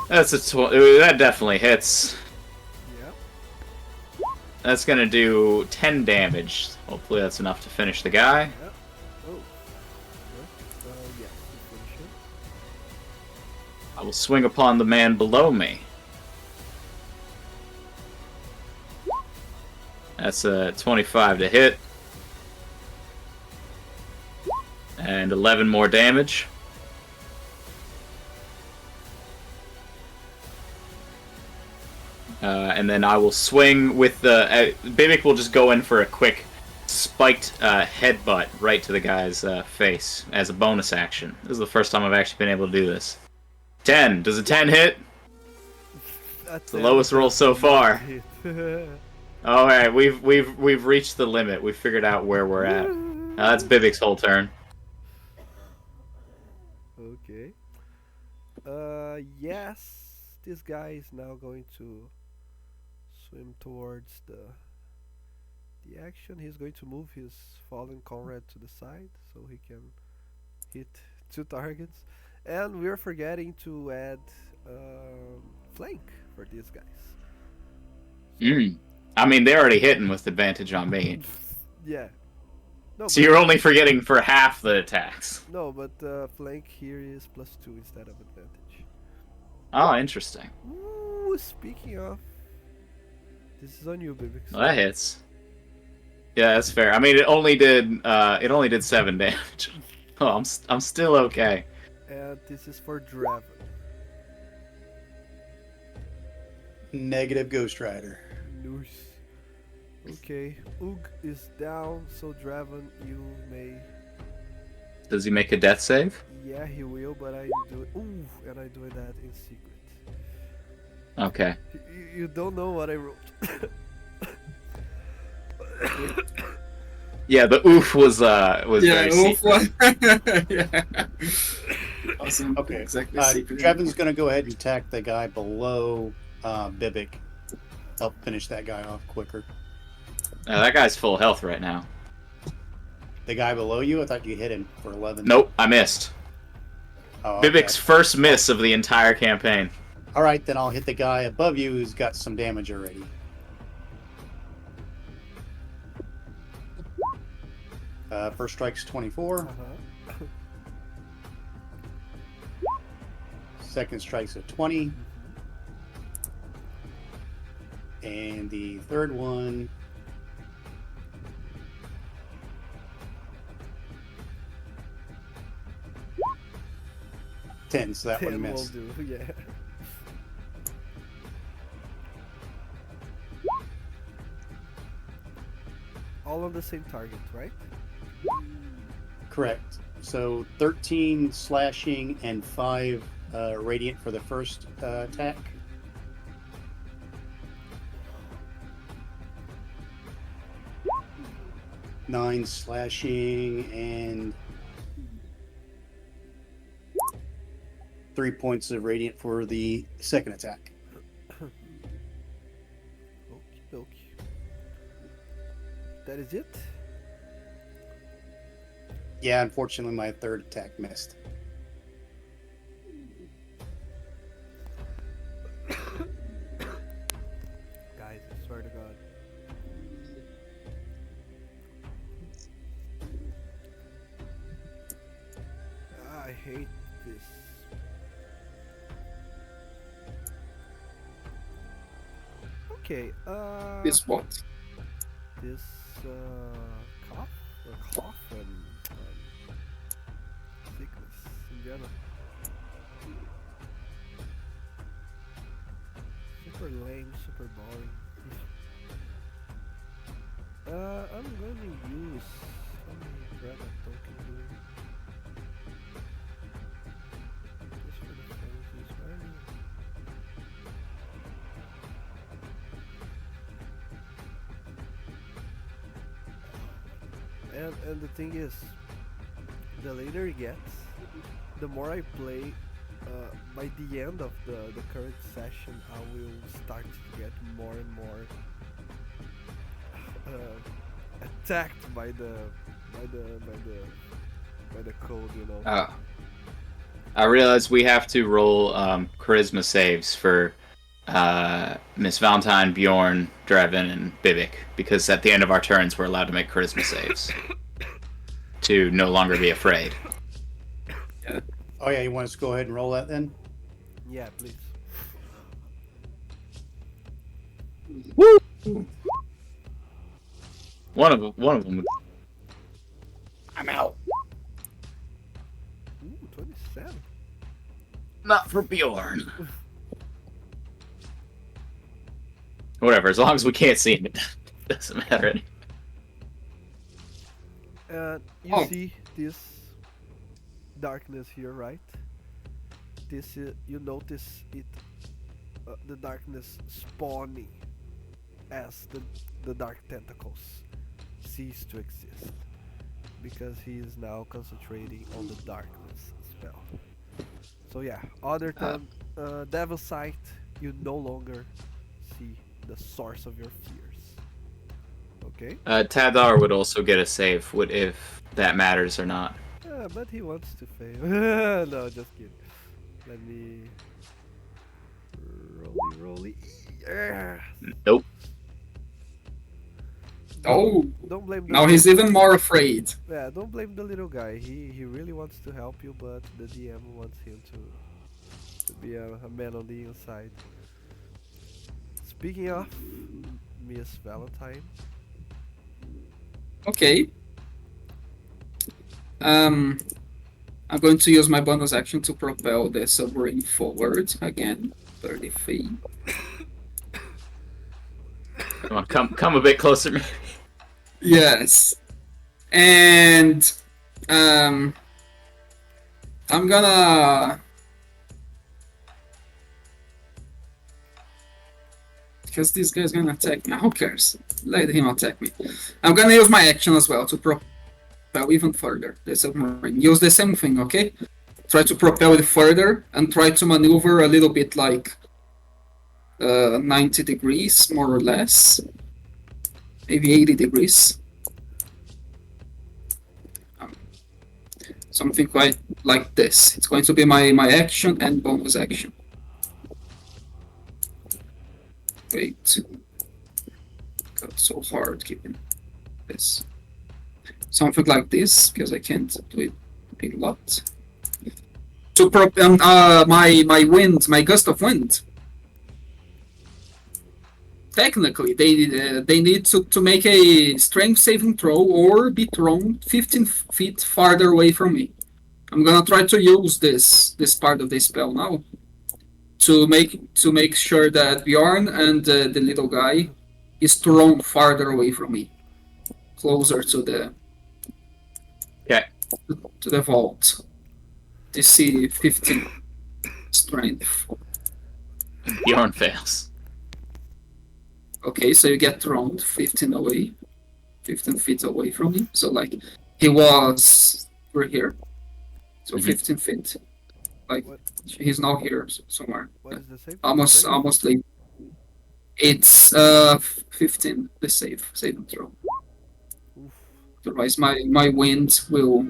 That's that definitely hits. Yep. That's gonna do 10 damage. Hopefully that's enough to finish the guy. Yep. Oh. Yes, you finish it. I will swing upon the man below me. That's a 25 to hit. And 11 more damage. And then I will swing with the... Bibbick will just go in for a quick spiked headbutt right to the guy's face as a bonus action. This is the first time I've actually been able to do this. 10. Does a 10 hit? That's The lowest roll so far. Alright, we've reached the limit. We've figured out where we're at. That's Bibbick's whole turn. Okay. Yes, this guy is now going to swim towards the action. He's going to move his fallen comrade to the side so he can hit 2 targets. And we're forgetting to add flank for these guys. I mean, they're already hitting with advantage on me. Yeah. No, So you're only forgetting for half the attacks. no, but flank here is +2 instead of advantage. Oh, interesting. Ooh, speaking of, this is on you, Bibbick. Well, that hits. Yeah, that's fair. I mean, it only did 7 damage. Oh, I'm still okay. And this is for Drevon. Negative Ghost Rider. Nice. Okay, Ugg is down, so Drevon, you may. Does he make a death save? Yeah, he will, but I do it. Ooh, and I do that in secret. Okay. You don't know what I wrote. Yeah, the oof was very secret. Yeah. Awesome. Okay. Exactly. Drevon's going to go ahead and attack the guy below Bibbick. Help finish that guy off quicker. That guy's full health right now. The guy below you? I thought you hit him for 11. Nope, I missed. Oh, okay. Bibbick's first miss of the entire campaign. All right, then I'll hit the guy above you who's got some damage already. First strike's 24. Second strike's a 20. And the third one... $10, so that one 10 will missed. do, yeah. All on the same target, right? Correct. So 13 slashing and 5 radiant for the first attack. Nine slashing and 3 points of radiant for the second attack. Okay. That is it? Yeah, unfortunately, my third attack missed. Guys, I swear to God. I hate this. Okay, This what? this cough and sickness in general. game super boring. I'm gonna use. Let me grab a token here. Just for the fantasies, where are you? And the thing is, the later it gets, the more I play. By the end of the current session, I will start to get more and more attacked by the code, you know. I realize we have to roll charisma saves for Miss Valentine, Bjorn, Drevon, and Bibbick, because at the end of our turns we're allowed to make charisma saves to no longer be afraid. Oh yeah, you want us to go ahead and roll that then? Yeah, please. Woo! One of them. I'm out. Ooh, 27. Not for Bjorn. Whatever, as long as we can't see him, it doesn't matter anymore. You see this darkness here, right? This you notice it, the darkness spawning as the dark tentacles cease to exist, because he is now concentrating on the darkness spell. So yeah, other than Devil Sight, you no longer see the source of your fears. Okay? Tadar would also get a save, if that matters or not. But he wants to fail. No, just kidding. Let me rolly. Nope. Oh, Don't blame. now he's even more afraid. Yeah, don't blame the little guy. He really wants to help you, but the DM wants him to be a man on the inside. Speaking of Miss Valentine. Okay. I'm going to use my bonus action to propel the submarine forward again, 30 feet. Come a bit closer, maybe. Yes. And I'm gonna, because this guy's gonna attack me. Who cares? Let him attack me. I'm gonna use my action as well to propel even further the submarine. Use the same thing, okay? Try to propel it further and try to maneuver a little bit like 90 degrees, more or less. Maybe 80 degrees. Something quite like this. It's going to be my action and bonus action. Wait. Got so hard keeping this. Something like this, because I can't do it a lot. To my wind, my gust of wind. Technically, they need to make a strength saving throw or be thrown 15 feet farther away from me. I'm gonna try to use this part of the spell now to make sure that Bjorn and the little guy is thrown farther away from me, closer to the to the vault. DC 15 strength. Bjorn fails. Okay, so you get thrown 15 feet away from me. So like he was over here, so 15 feet. Like What? he's now here somewhere. What is the save? Almost like it's 15. The saving throw. Oof. Otherwise, my wind will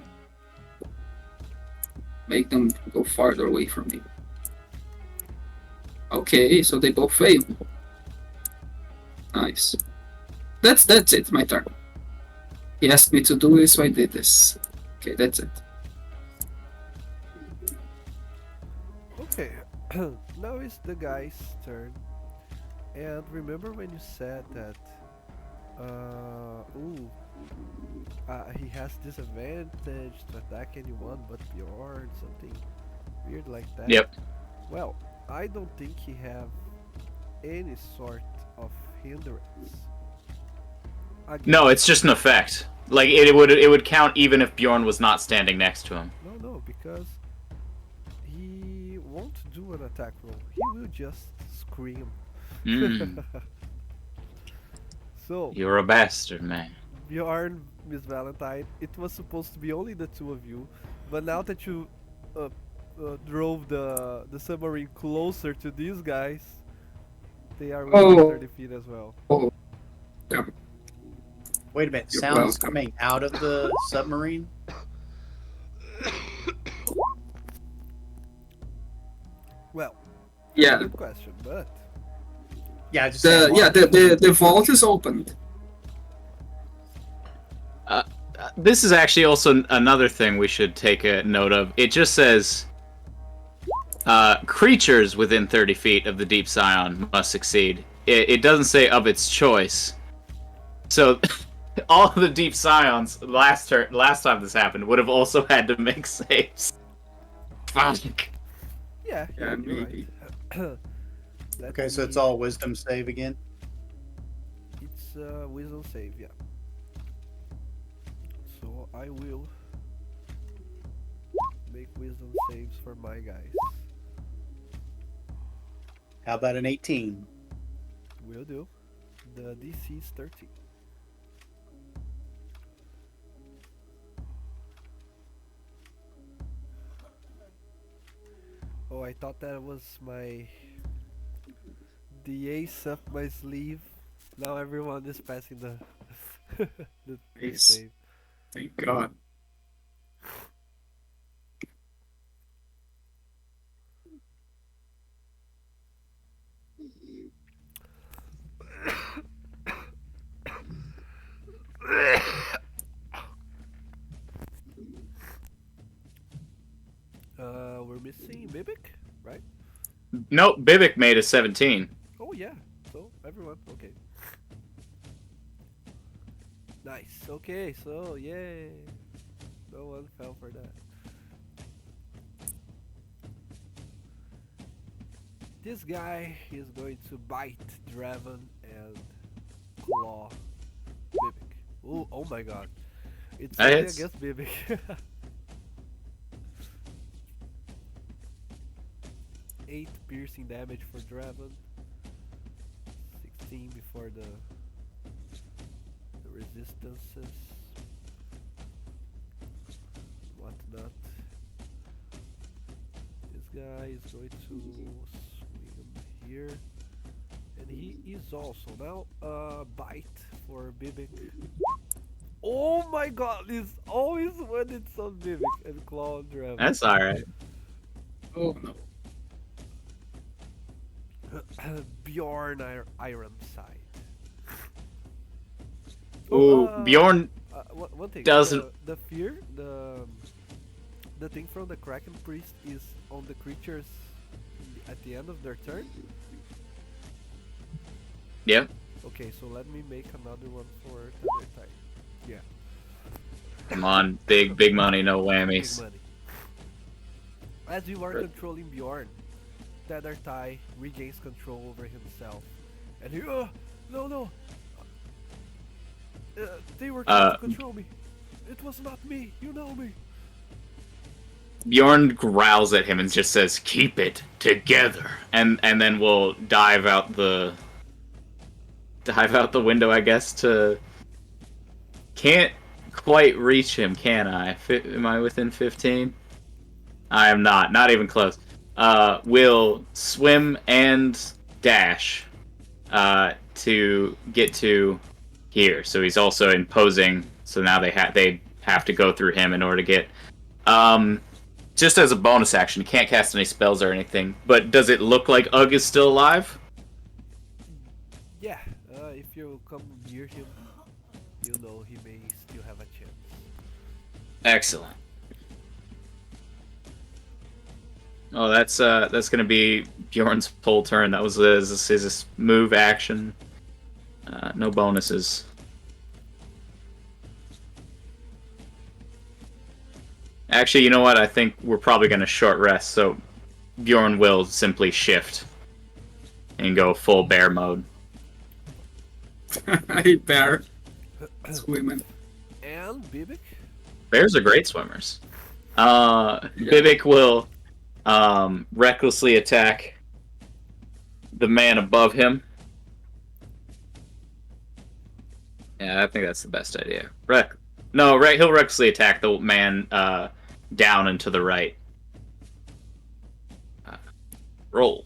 make them go farther away from me. Okay, so they both fail. Nice. That's it. My turn. He asked me to do this, so I did this. Okay, that's it. Okay, now it's the guy's turn. And remember when you said that he has disadvantage to attack anyone but Bjorn, something weird like that? Yep. Well, I don't think he have any sort of hindrance. No, Again, it's just an effect. Like it would count even if Bjorn was not standing next to him. no, because he won't do an attack roll. He will just scream. Mm, So, you're a bastard, man. Bjorn, Miss Valentine, it was supposed to be only the two of you, but now that you uh, drove the submarine closer to these guys, they are within Oh. 30 feet as well. Yeah. Wait a minute. You're Sounds welcome. coming out of the submarine? Well, Yeah. good question, but Yeah, I just The vault is open. This is actually also another thing we should take a note of. It just says creatures within 30 feet of the deep scion must succeed. It doesn't say of its choice. So all of the deep scions last time this happened would have also had to make saves. Fuck. yeah, Yeah, you're maybe. right. Let Okay, so it's me- all wisdom save again? It's wisdom save, yeah. So I will make wisdom saves for my guys. How about an 18? Will do. The DC is 13. Oh, I thought that was the ace up my sleeve. Now everyone is passing the Ace. save. Thank God. We're missing Bibbick, right? Nope, Bibbick made a 17. Oh yeah. So everyone, okay. Nice. Okay, so yay. No one fell for that. This guy is going to bite Drevon and claw Bibbick. Oh my god. It's That only hits. against Bibbick. 8 piercing damage for Drevon. 16 before the resistances. Whatnot. This guy is going to swing him here. And he is also now bite for Bibbick. Oh my god, it's always when it's on Bibbick and claw on Drevon. That's alright. Oh no. Bjorn Iron Side. Ooh, Uh, Bjorn one thing. doesn't- The fear, the thing from the Kraken Priest is on the creatures at the end of their turn. Yeah. Okay, so let me make another one for the time. Yeah, Come on, big money, no big whammies. money. As you are controlling Bjorn, Tethertie regains control over himself, and he, no, they were trying to control me. It was not me, you know me. Bjorn growls at him and just says, "Keep it together," and then we'll dive out the window, I guess. To can't quite reach him, can I? Am I within 15? I am not even close. Will swim and dash to get to here. So he's also imposing. So now they have to go through him in order to get. Just as a bonus action, can't cast any spells or anything. But does it look like Ugg is still alive? Yeah, if you come near him, you know he may still have a chance. Excellent. Oh, that's gonna be Bjorn's full turn. That was his move action. No bonuses. Actually, you know what? I think we're probably gonna short rest, so Bjorn will simply shift and go full bear mode. I hate bear. Swimming. And Bibbick? Bears are great swimmers. Bibbick will recklessly attack the man above him. Yeah, I think that's the best idea. He'll recklessly attack the man down and to the right. Roll.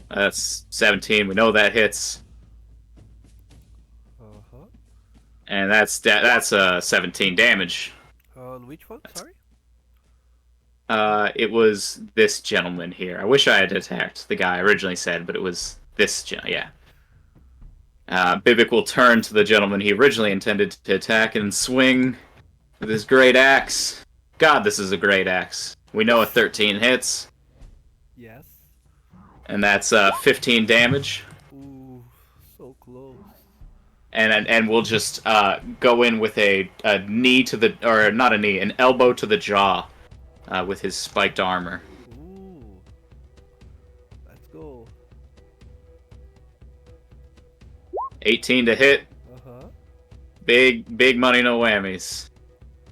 That's 17. We know that hits. Uh-huh. And that's 17 damage. On which one? Sorry? It was this gentleman here. I wish I had attacked the guy I originally said, but it was this yeah. Bibbick will turn to the gentleman he originally intended to attack and swing with his great axe. God, this is a great axe. We know a 13 hits, Yes. and that's 15 damage. Ooh, so close. And we'll just go in with a knee to the, or not a knee, an elbow to the jaw with his spiked armor. Ooh. Let's go. 18 to hit. Uh-huh. Big money, no whammies.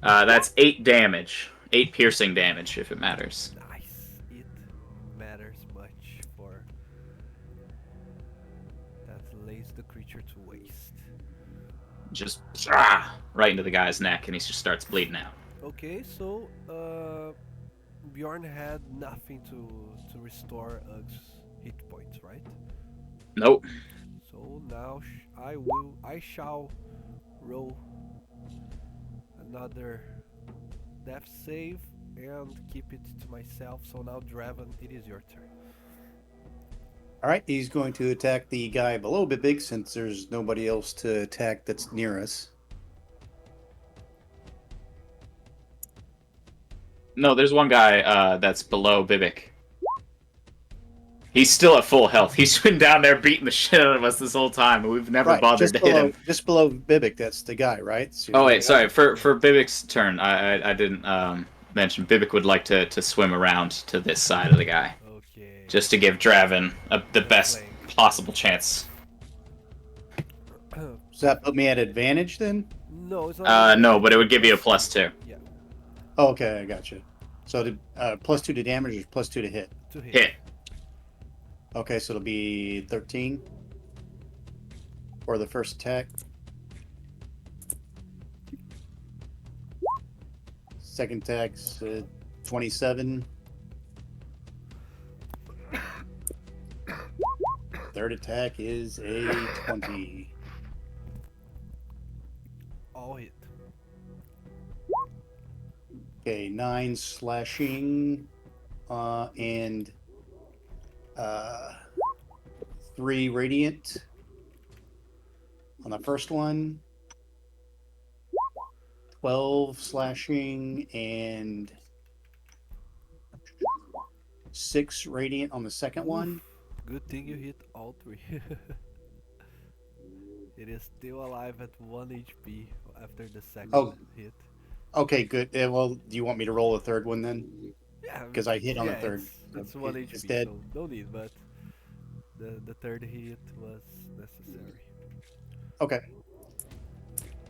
That's 8 damage. 8 piercing damage, if it matters. Nice. It matters much for... That lays the creature to waste. Just right into the guy's neck, and he just starts bleeding out. Okay, so Bjorn had nothing to restore Ug's hit points, right? Nope. So now I shall roll another death save and keep it to myself. So now Drevon, it is your turn. All right, he's going to attack the guy below Bibbick since there's nobody else to attack that's near us. No, there's one guy that's below Bibbick. He's still at full health. He's been down there beating the shit out of us this whole time, and we've never bothered to hit him. Just below Bibbick, that's the guy, right? So Oh wait, sorry. For Bibbick's turn, I didn't mention Bibbick would like to swim around to this side of the guy, Okay. just to give Drevon the best possible chance. Does that put me at advantage then? No, it's not. No, but it would give you a +2. Yeah, Oh, okay, I got you. So +2 to damage or +2 to hit? to hit. Hit. Okay, so it'll be 13 for the first attack. Second attack's 27. Third attack is a 20. All hit. Okay, 9 slashing and 3 radiant on the first one. 12 slashing and 6 radiant on the second one. Good thing you hit all 3. It is still alive at 1 HP after the second hit. Okay, good. Well, do you want me to roll a third one then? Yeah, Because I hit on the third. It's 1 HP, It's dead. so no need, but the third hit was necessary. Okay.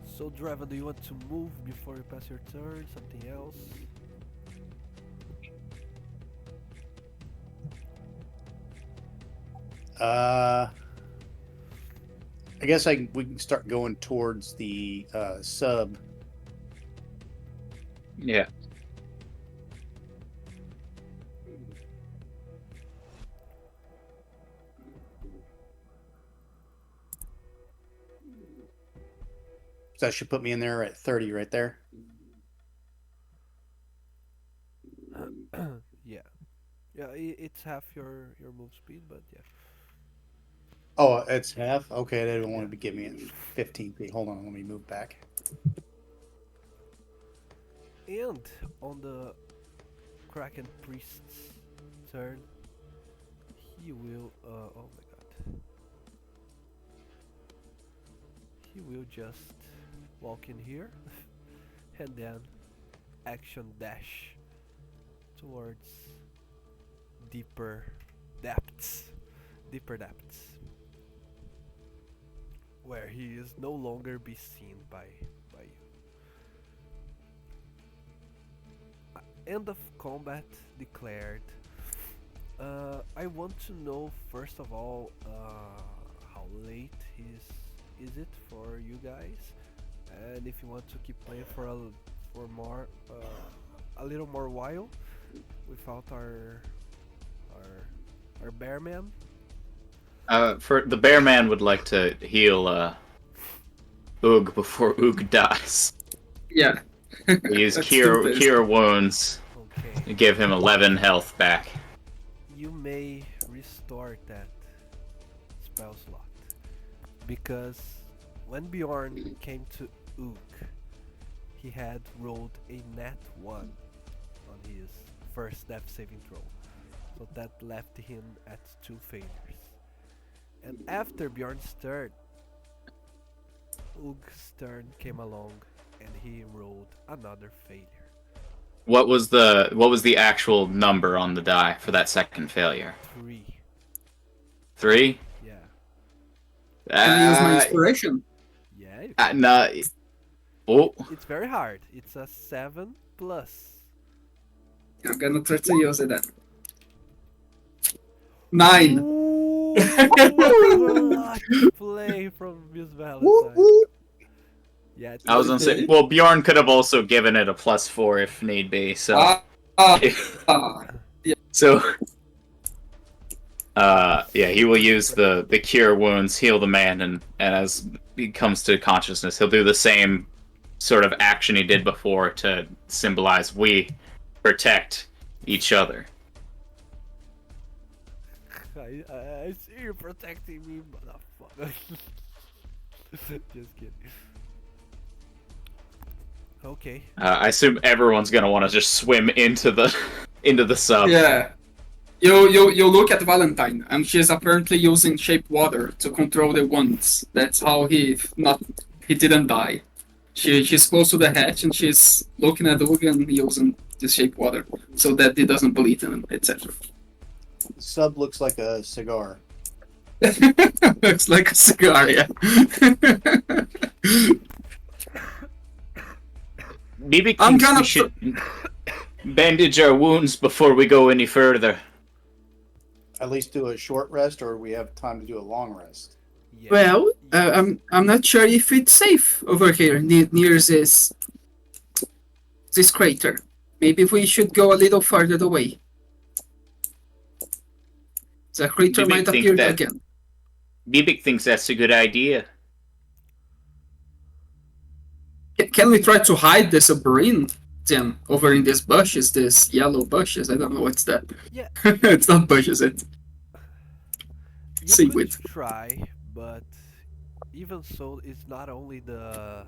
So Drevon, do you want to move before you pass your turn? Something else? I guess we can start going towards the sub. Yeah. So that should put me in there at 30 right there. Yeah. Yeah, it's half your move speed, but yeah. Oh, it's half? Okay, they don't want to give me at 15 feet. Hold on, let me move back. And on the Kraken Priest's turn, he will, oh my god. He will just walk in here and then action dash towards deeper depths, deeper depths, where he is no longer be seen by you. End of combat declared. I want to know first of all how late is it for you guys, and if you want to keep playing for a little more while without our bear man. For the bear man would like to heal Oog before Oog dies. Yeah. We use Let's cure do this. cure wounds Okay. to give him 11 health back. You may restore that spell slot because when Bjorn came to Ook, he had rolled a nat 1 on his first death saving throw, so that left him at 2 failures. And after Bjorn's turn, Oog's turn came along and he rolled another failure. What was the actual number on the die for that second failure? 3. 3? Yeah. Can I use my inspiration? Yeah. You Nah. Oh, It's very hard. It's a 7 plus. I'm gonna try to use it then. 9. Ooh, lucky play from Miss Valentine. Woo, woo. Yeah, it's I was gonna say. Well, Bjorn could have also given it a +4 if need be. So, so, yeah, he will use the cure wounds, heal the man, and as he comes to consciousness, he'll do the same sort of action he did before to symbolize we protect each other. I see you protecting me, motherfucker. Just kidding. Okay. I assume everyone's gonna want to just swim into the sub. Yeah. You look at Valentine, and she's apparently using shape water to control the wounds. That's how he didn't die. She's close to the hatch, and she's looking at Oog and using the shape water so that he doesn't bleed, and etc. Sub looks like a cigar. Looks like a cigar, yeah. Maybe I'm thinks gonna we should bandage our wounds before we go any further. At least do a short rest, or we have time to do a long rest. Yeah. Well, I'm not sure if it's safe over here near this crater. Maybe we should go a little farther away. The crater Bibbick might think appear that- again. Bibbick thinks that's a good idea. Can we try to hide the submarine then over in these bushes, these yellow bushes? I don't know what's that. Yeah. It's not bushes, it's You seaweed. could try, but even so, it's not only the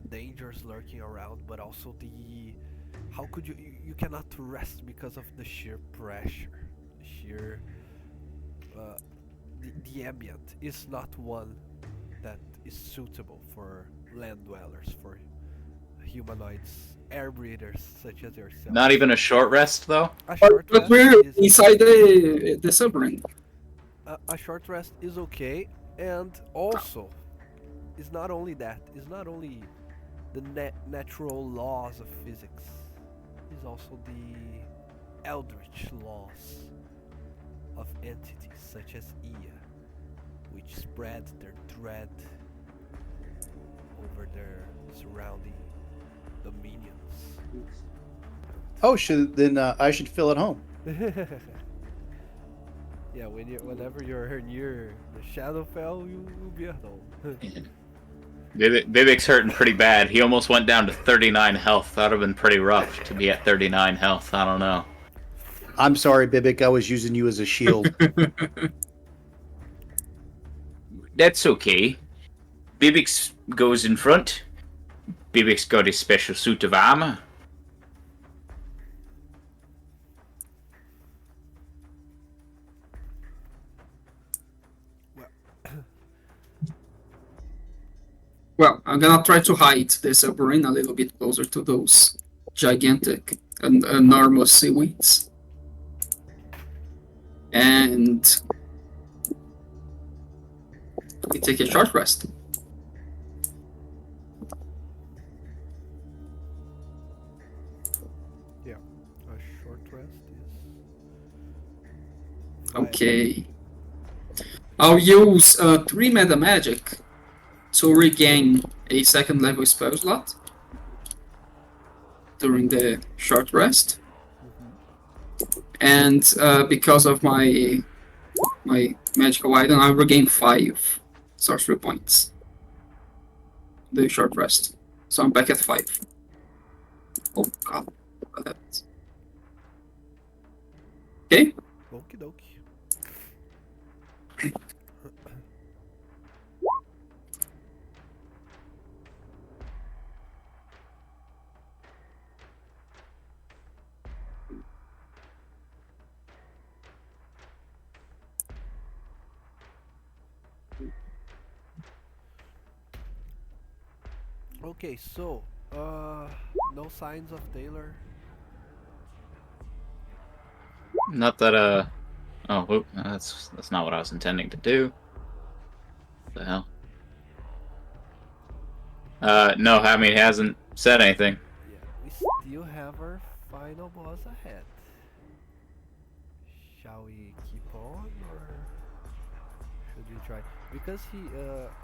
dangers lurking around, but also how could you cannot rest because of the sheer pressure, the sheer the ambient is not one that is suitable for land dwellers, for humanoids, air breathers such as yourself. Not even a short rest, though. A short But rest we're is inside the submarine. a short rest is okay, and also it's not only that, it's not only the natural laws of physics, it's also the eldritch laws of entities such as Ia, which spread their dread over their surrounding dominions. Oh, then I should feel at home. Yeah, whenever you're near the Shadowfell, you will be at home. Bibbick's hurting pretty bad. He almost went down to 39 health. That would have been pretty rough to be at 39 health. I don't know. I'm sorry, Bibbick. I was using you as a shield. That's okay. Bibbick goes in front. Bibbick's got his special suit of armor. Well, I'm gonna try to hide the submarine a little bit closer to those gigantic and enormous seaweeds. And we take a short rest. Yeah, a short rest is. Okay. I'll use 3 meta magic to regain a second level spell slot during the short rest. And because of my magical item, I regain 5 sorcery points. The short rest. So I'm back at 5. Oh god. What happened? Okay. Okie dokie. Okay, so no signs of Taylor. Not that oh, whoop, that's not what I was intending to do. What the hell? No, I mean, he hasn't said anything. Yeah, we still have our final boss ahead. Shall we keep on or should we try? Because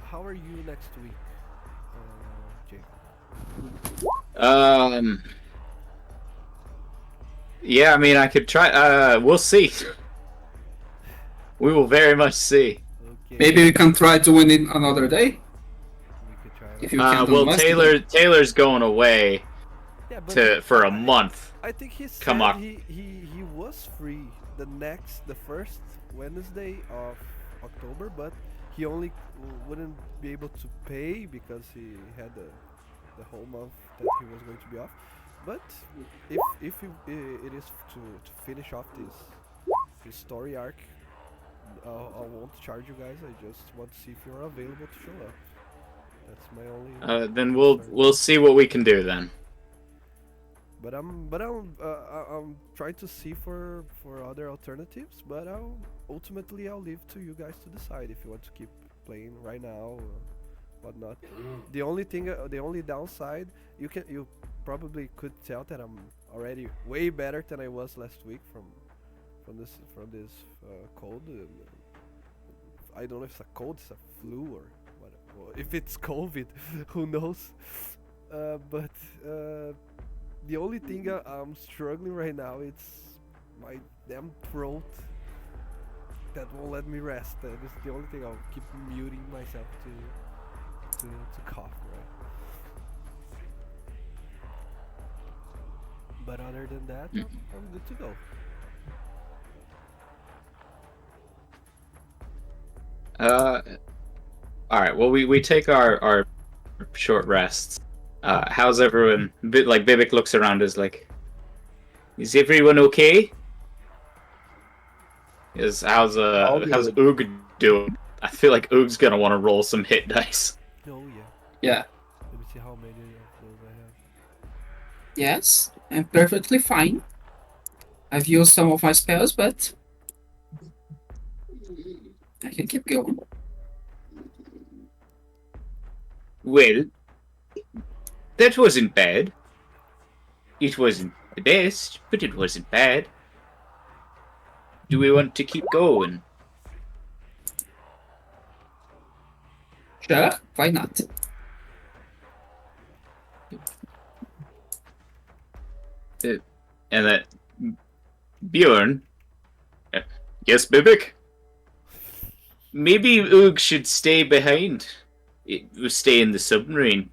how are you next week, Jacob? Yeah, I mean, I could try. We'll see. We will very much see. Okay. Maybe we can try doing it another day. We could try. If you can do Well, less than- Taylor's going away Yeah, but for a month. I think he said Come on. he was free the first Wednesday of October, but he only wouldn't be able to pay because he had the whole month that he was going to be off. But if it is to finish off this story arc, I won't charge you guys. I just want to see if you're available to show up. That's my only. Then concern. we'll see what we can do then. But I'm trying to see for other alternatives. But ultimately I'll leave to you guys to decide if you want to keep playing right now or whatnot. The only downside, you probably could tell that I'm already way better than I was last week from this cold. I don't know if it's a cold, it's a flu or what. Or if it's COVID, who knows? But the only thing I'm struggling right now it's my damn throat that won't let me rest. That is the only thing. I'll keep muting myself to cough, right? But other than that, I'm good to go. All right. Well, we take our short rests. How's everyone? Like Bibbick looks around, is like, is everyone okay? How's Oog doing? I feel like Oog's gonna want to roll some hit dice. Oh yeah. Yeah. Let me see how many of those I have. Yes, I'm perfectly fine. I've used some of my spells, but I can keep going. Well, that wasn't bad. It wasn't the best, but it wasn't bad. Do we want to keep going? Sure, why not? And that Bjorn. Yes, Bibbick? Maybe Oog should stay behind. Stay in the submarine.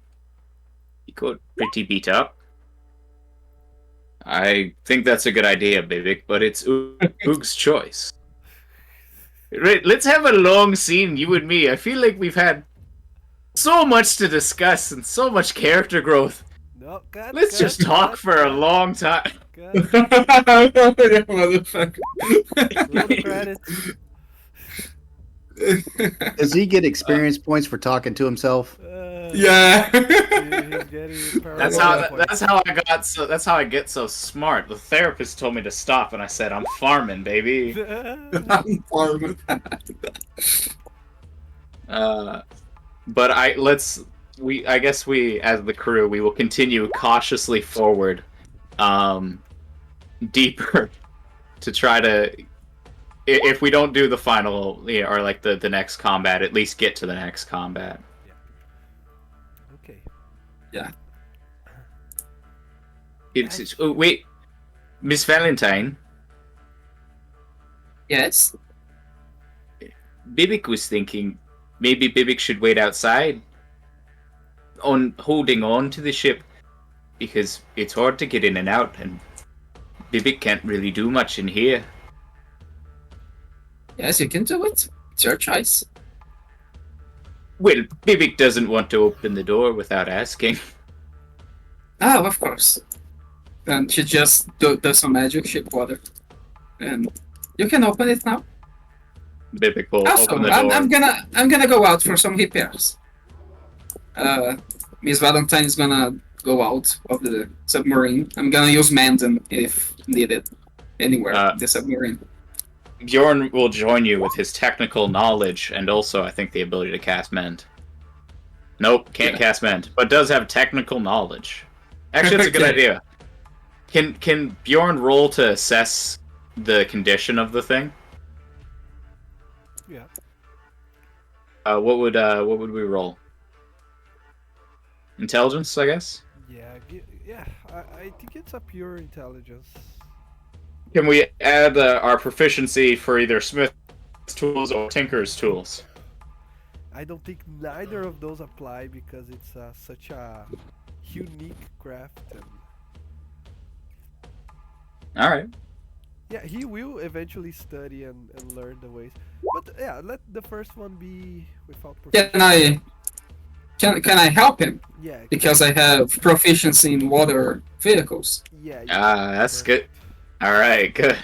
He got pretty beat up. I think that's a good idea, Bibbick, but it's Oog's choice. Right, let's have a long scene, you and me. I feel like we've had so much to discuss and so much character growth. No, Let's just talk for a long time. Roll Motherfucker. the credits. Does he get experience points for talking to himself? Yeah. He's getting That's paranoid. how that's how I got so that's how I get so smart. The therapist told me to stop, and I said I'm farming, baby. Farmer. But I guess we as the crew we will continue cautiously forward, deeper to try to. If we don't do the final or like the next combat, at least get to the next combat. Okay. Yeah. Oh wait, Miss Valentine. Yes. Bibbick was thinking maybe Bibbick should wait outside on holding on to the ship because it's hard to get in and out, and Bibbick can't really do much in here. Yes, you can do it. It's your choice. Well, Bibbick doesn't want to open the door without asking. Oh, of course. And she just does some magic, ship water. And you can open it now. Bibbick will Also, open the door. I'm gonna go out for some repairs. Miss Valentine is gonna go out of the submarine. I'm gonna use Mandan if needed anywhere in the submarine. Bjorn will join you with his technical knowledge and also, I think, the ability to cast Mend. Nope, can't cast Mend, but does have technical knowledge. Actually, that's a good idea. Can Bjorn roll to assess the condition of the thing? Yeah. What would we roll? Intelligence, I guess. Yeah. I think it's a pure intelligence. Can we add our proficiency for either Smith's tools or Tinker's tools? I don't think neither of those apply because it's such a unique craft. All right. Yeah, he will eventually study and learn the ways. But yeah, let the first one be without proficiency. Can I help him? Yeah. Because I have proficiency in water vehicles. Yeah. That's good. All right, good.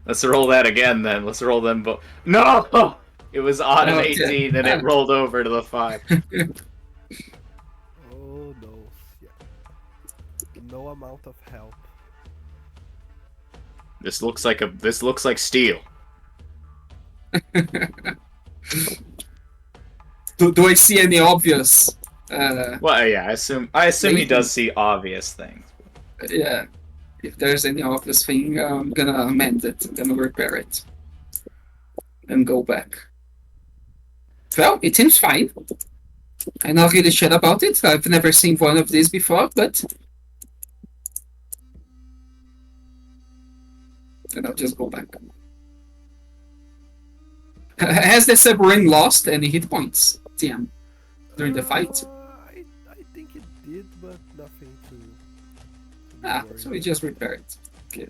Let's roll that again then. Let's roll them both. No! It was odd of 18 and it rolled over to the 5. Oh no. Yeah. No amount of help. This looks like steel. Do I see any obvious? Well, yeah, I assume he does see obvious things. Yeah. If there's any obvious thing, I'm gonna amend it. I'm gonna repair it. And go back. Well, it seems fine. I'm not really sure about it. I've never seen one of these before, but... And I'll just go back. Has the submarine lost any hit points, TM, during the fight? I think it did, but nothing to So we just repair it. Okay.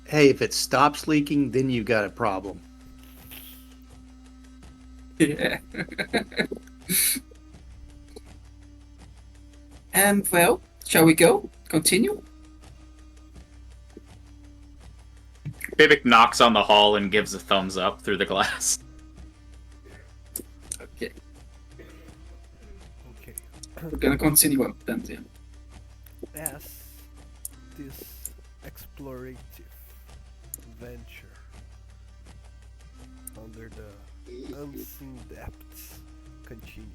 Hey, if it stops leaking, then you got a problem. Yeah. Well, shall we go? Continue? Bibbick knocks on the hull and gives a thumbs up through the glass. Okay. Okay. We're gonna continue up then. As this explorative venture under the unseen depths continues,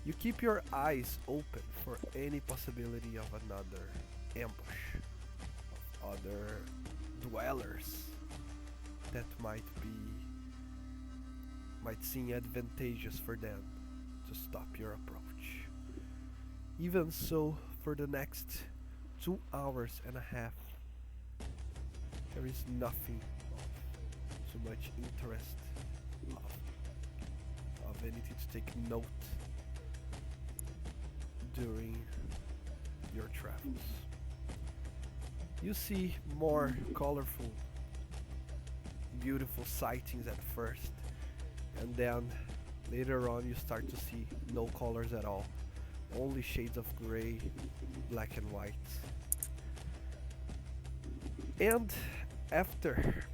you keep your eyes open for any possibility of another ambush, of other dwellers that might seem advantageous for them to stop your approach. Even so, for the next 2 hours and a half, there is nothing of too much interest, of anything to take note during your travels. You see more colorful, beautiful sightings at first, and then later on you start to see no colors at all. Only shades of gray, black and white. And after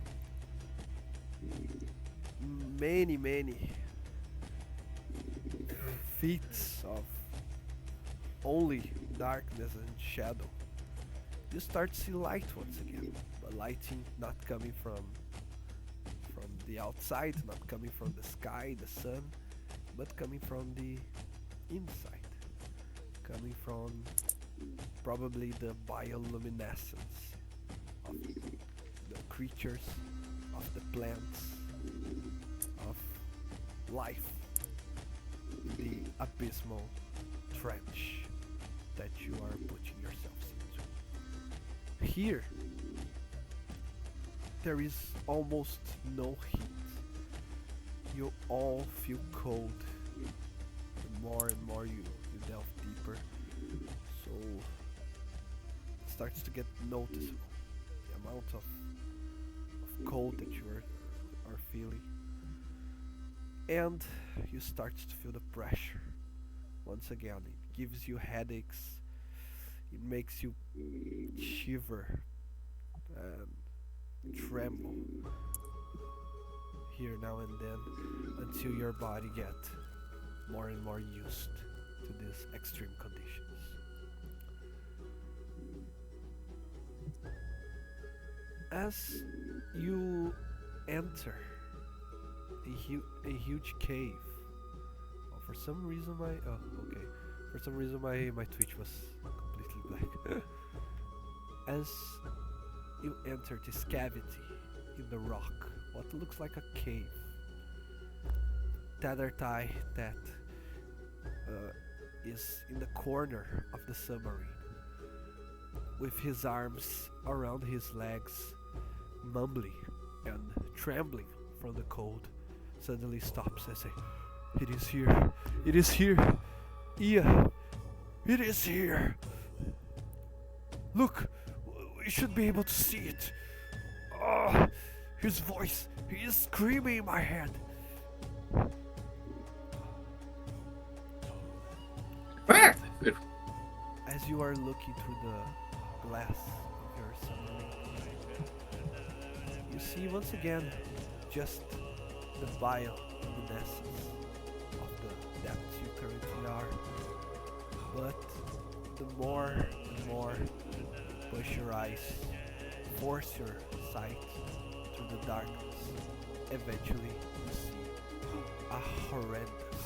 many feats of only darkness and shadow, you start to see light once again. But lighting not coming from the outside, not coming from the sky, the sun, but coming from the inside, coming from probably the bioluminescence of the creatures, of the plants, of life, the abysmal trench that you are putting yourselves into. Here, there is almost no heat. You all feel cold. The more and more you delve deeper, so it starts to get noticeable. The amount of cold that you are feeling. And you start to feel the pressure. Once again, it gives you headaches. It makes you shiver and tremble here now and then until your body gets more and more used to these extreme conditions. As you enter a huge cave, for some reason my Twitch was completely black. As you enter this cavity in the rock, what looks like a cave, Tattertai that is in the corner of the submarine, with his arms around his legs, mumbling and trembling from the cold, suddenly stops and say, "It is here! It is here! Ia! It is here! Look! We should be able to see it! Oh, his voice! He is screaming in my head!" Where? As you are looking through the glass of your submarine, you see once again just the bioluminescence of the depths you currently are. But the more and more you push your eyes, force your sight through the darkness, eventually you see a horrendous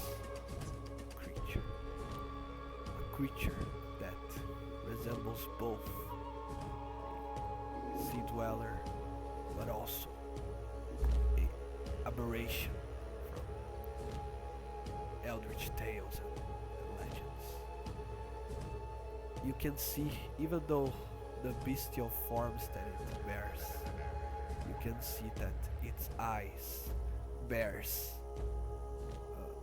creature. A creature that resembles both a sea dweller, but also an aberration from eldritch tales and legends. You can see, even though the bestial forms that it bears, you can see that its eyes bears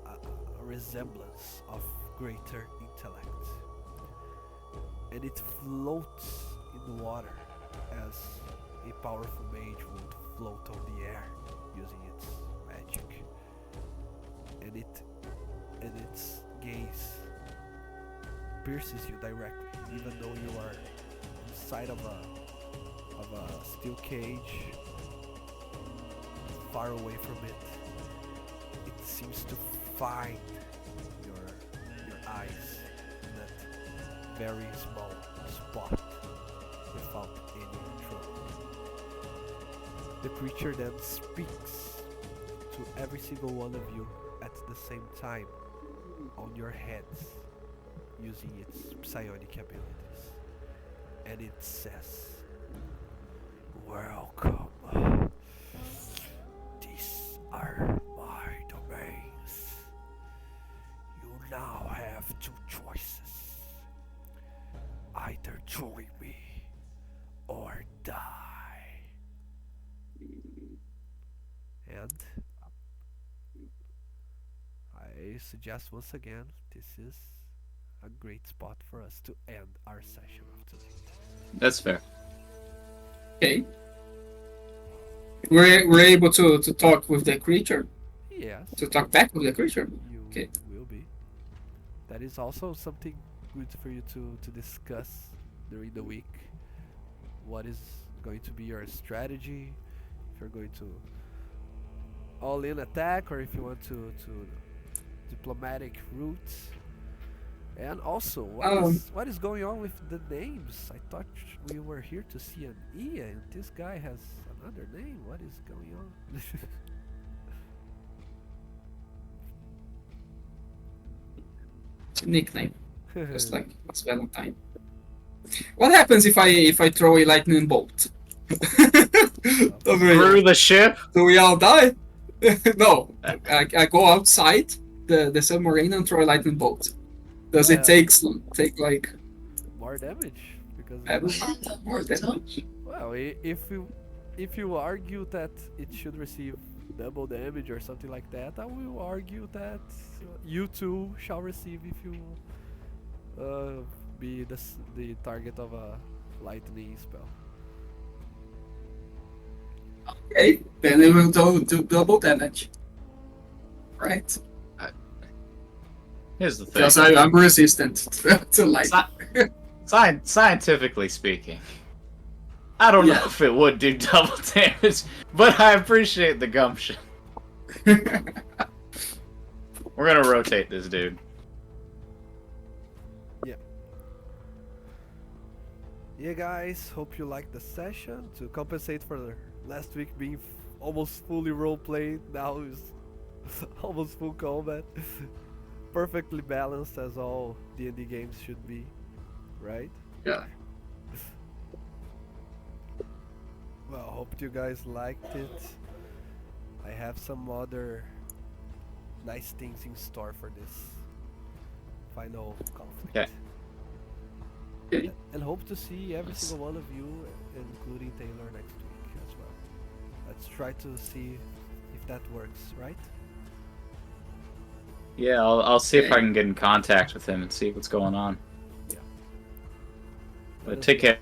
a resemblance of greater intellect, and it floats in the water as a powerful mage would float on the air using its magic, and its gaze pierces you directly, even though you are inside of a steel cage, far away from it. It seems to find your eyes in that very small spot without any trouble. The creature then speaks to every single one of you at the same time on your heads, using its psionic abilities, and it says, "Welcome. These are my domains. You now have two choices. Either join me or die." And I suggest once again, this is a great spot for us to end our session of today. That's fair. Okay. We're able to talk with the creature? Yes, To talk back with the creature? you Okay. will be. That is also something good for you to discuss during the week. What is going to be your strategy? If you're going to all-in attack, or if you want to diplomatic routes. And also, what is going on with the names? I thought we were here to see an E, and this guy has another name. What is going on? It's a nickname, just like Miss Valentine. What happens if I throw a lightning bolt? Through the ship? Do we all die? No, I go outside the submarine and throw a lightning bolt. Does it take like more damage? Because more damage? well, if you argue that it should receive double damage or something like that, I will argue that you too shall receive if you be the target of a lightning spell. Okay, then it will do double damage. Right? Here's the thing. Because I'm resistant to light. Scientifically speaking, I don't know if it would do double damage, but I appreciate the gumption. We're gonna rotate this dude. Yeah, guys, hope you liked the session. To compensate for the last week being almost fully roleplayed, now is almost full combat. Perfectly balanced as all D&D games should be, right? Yeah. Well, hope you guys liked it. I have some other nice things in store for this final conflict. Yeah. And hope to see every single one of you, including Taylor, next week as well. Let's try to see if that works, right? Yeah, I'll see if I can get in contact with him and see what's going on. Yeah. But take care,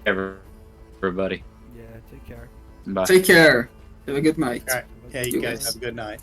everybody. Yeah, take care. Bye. Take care. Have a good night. All right. Yeah, you guys have a good night.